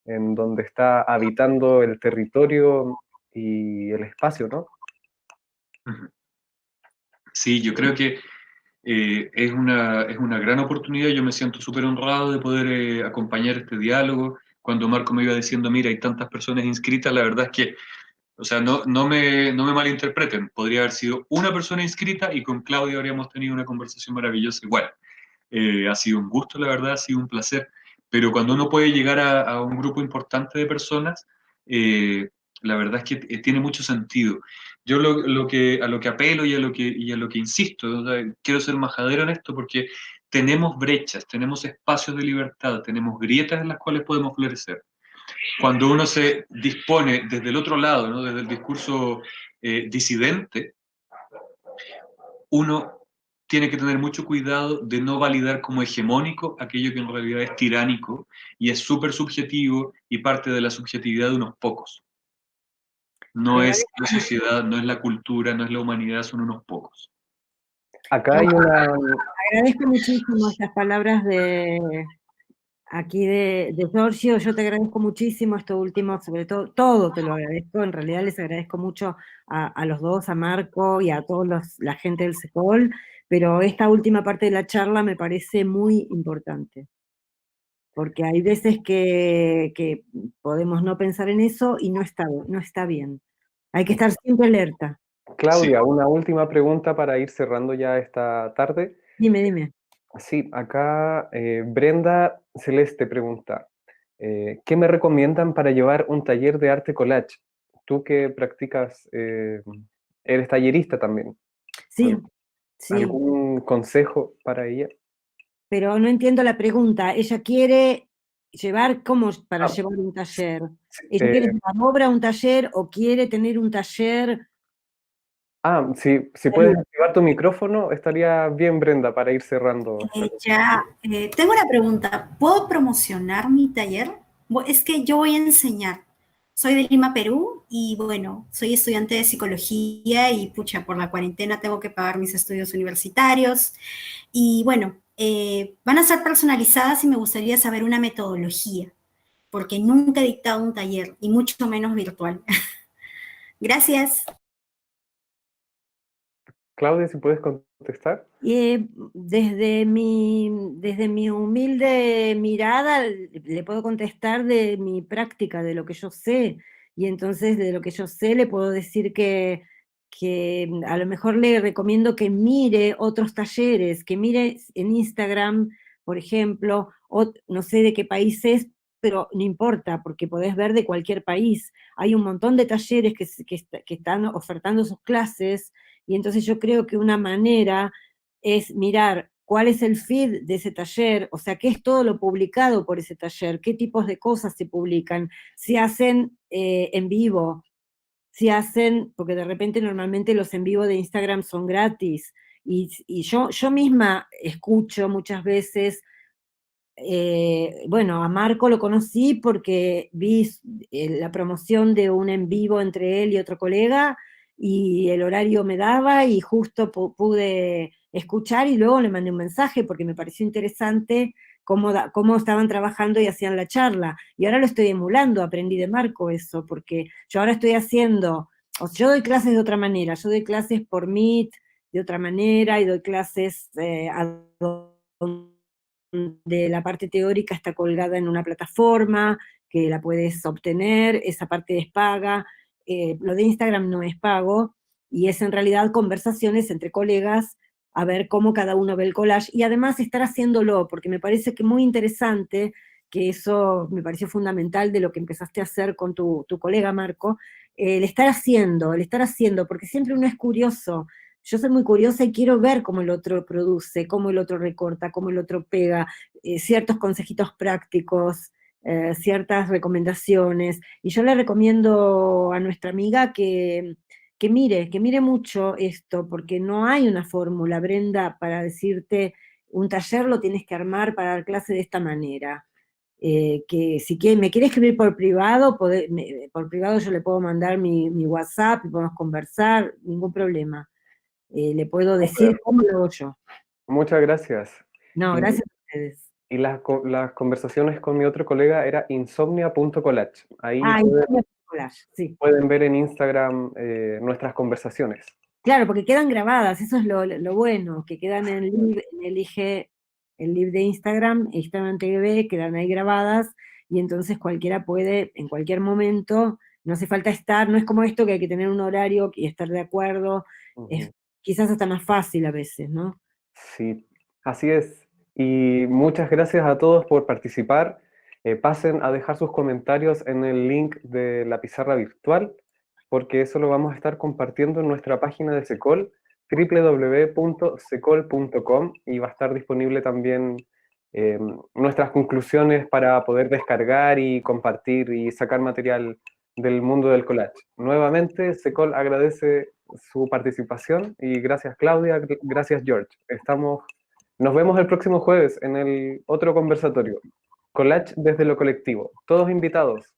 en donde está habitando el territorio y el espacio, ¿no? Sí, yo creo que es una gran oportunidad. Yo me siento súper honrado de poder acompañar este diálogo. Cuando Marco me iba diciendo, mira, hay tantas personas inscritas, la verdad es que, o sea, no me malinterpreten, podría haber sido una persona inscrita y con Claudia habríamos tenido una conversación maravillosa igual. Ha sido un gusto, la verdad, ha sido un placer, pero cuando uno puede llegar a un grupo importante de personas, eh, la verdad es que tiene mucho sentido. Yo a lo que apelo y a lo que insisto, o sea, quiero ser majadero en esto porque tenemos brechas, tenemos espacios de libertad, tenemos grietas en las cuales podemos florecer. Cuando uno se dispone desde el otro lado, ¿no? Desde el discurso disidente, uno tiene que tener mucho cuidado de no validar como hegemónico aquello que en realidad es tiránico y es súper subjetivo y parte de la subjetividad de unos pocos. No es la sociedad, no es la cultura, no es la humanidad, son unos pocos. Acá hay una... Agradezco muchísimo estas palabras de aquí de Giorgio. Yo te agradezco muchísimo esto último, sobre todo te lo agradezco. En realidad les agradezco mucho a los dos, a Marco y a toda la gente del SECOL, pero esta última parte de la charla me parece muy importante, porque hay veces que podemos no pensar en eso y no está bien. Hay que estar siempre alerta. Sí. Claudia, una última pregunta para ir cerrando ya esta tarde. Dime. Sí, acá Brenda Celeste pregunta, ¿qué me recomiendan para llevar un taller de arte collage? Tú que practicas, eres tallerista también. Sí, sí. ¿Algún consejo para ella? Pero no entiendo la pregunta. Ella quiere llevar, ¿cómo para Ah, llevar un taller? sí, ¿Ella quiere llevar obra a un taller o quiere tener un taller? si puedes activar tu micrófono, estaría bien, Brenda, para ir cerrando. Tengo una pregunta. ¿Puedo promocionar mi taller? Es que yo voy a enseñar. Soy de Lima, Perú, y bueno, soy estudiante de psicología y pucha, por la cuarentena tengo que pagar mis estudios universitarios. Y bueno, van a ser personalizadas y me gustaría saber una metodología, porque nunca he dictado un taller, y mucho menos virtual. Gracias. Claudia, si puedes contestar. Desde mi humilde mirada, le puedo contestar de mi práctica, de lo que yo sé, y entonces de lo que yo sé le puedo decir que a lo mejor le recomiendo que mire otros talleres, que mire en Instagram, por ejemplo, no sé de qué país es, pero no importa, porque podés ver de cualquier país. Hay un montón de talleres que están ofertando sus clases, y entonces yo creo que una manera es mirar cuál es el feed de ese taller, o sea, qué es todo lo publicado por ese taller, qué tipos de cosas se publican, si hacen en vivo, si hacen, porque de repente normalmente los en vivo de Instagram son gratis, y yo misma escucho muchas veces, bueno, a Marco lo conocí porque vi la promoción de un en vivo entre él y otro colega, y el horario me daba y justo pude escuchar, y luego le mandé un mensaje porque me pareció interesante cómo estaban trabajando y hacían la charla. Y ahora lo estoy emulando, aprendí de Marco eso, porque yo ahora estoy haciendo, yo doy clases de otra manera, yo doy clases por Meet de otra manera, y doy clases de la parte teórica está colgada en una plataforma que la puedes obtener, esa parte es paga. Lo de Instagram no es pago, y es en realidad conversaciones entre colegas a ver cómo cada uno ve el collage, y además estar haciéndolo, porque me parece que muy interesante, que eso me pareció fundamental de lo que empezaste a hacer con tu colega Marco, el estar haciendo, porque siempre uno es curioso. yo soy muy curiosa y quiero ver cómo el otro produce, cómo el otro recorta, cómo el otro pega, ciertos consejitos prácticos, ciertas recomendaciones. Y yo le recomiendo a nuestra amiga que mire mucho esto, porque no hay una fórmula, Brenda, para decirte, un taller lo tienes que armar para dar clase de esta manera. Que si me quiere escribir por privado, por privado yo le puedo mandar mi WhatsApp y podemos conversar, ningún problema. Le puedo decir cómo lo hago yo. Muchas gracias. No, Y, gracias a ustedes. y las conversaciones con mi otro colega era insomnia.collage. Ahí Sí. pueden ver en Instagram nuestras conversaciones. Claro, porque quedan grabadas, eso es lo bueno, que quedan en el live de Instagram TV, quedan ahí grabadas, y entonces cualquiera puede, en cualquier momento, no hace falta estar, no es como esto que hay que tener un horario y estar de acuerdo, es quizás hasta más fácil a veces, ¿no? Sí, así es. Y muchas gracias a todos por participar. Pasen a dejar sus comentarios en el link de la pizarra virtual, porque eso lo vamos a estar compartiendo en nuestra página de Secol, www.secol.com, y va a estar disponible también nuestras conclusiones para poder descargar y compartir y sacar material del mundo del collage. Nuevamente, Secol agradece su participación y gracias Claudia, gracias George. Nos vemos el próximo jueves en el otro conversatorio, Collage desde lo colectivo. Todos invitados.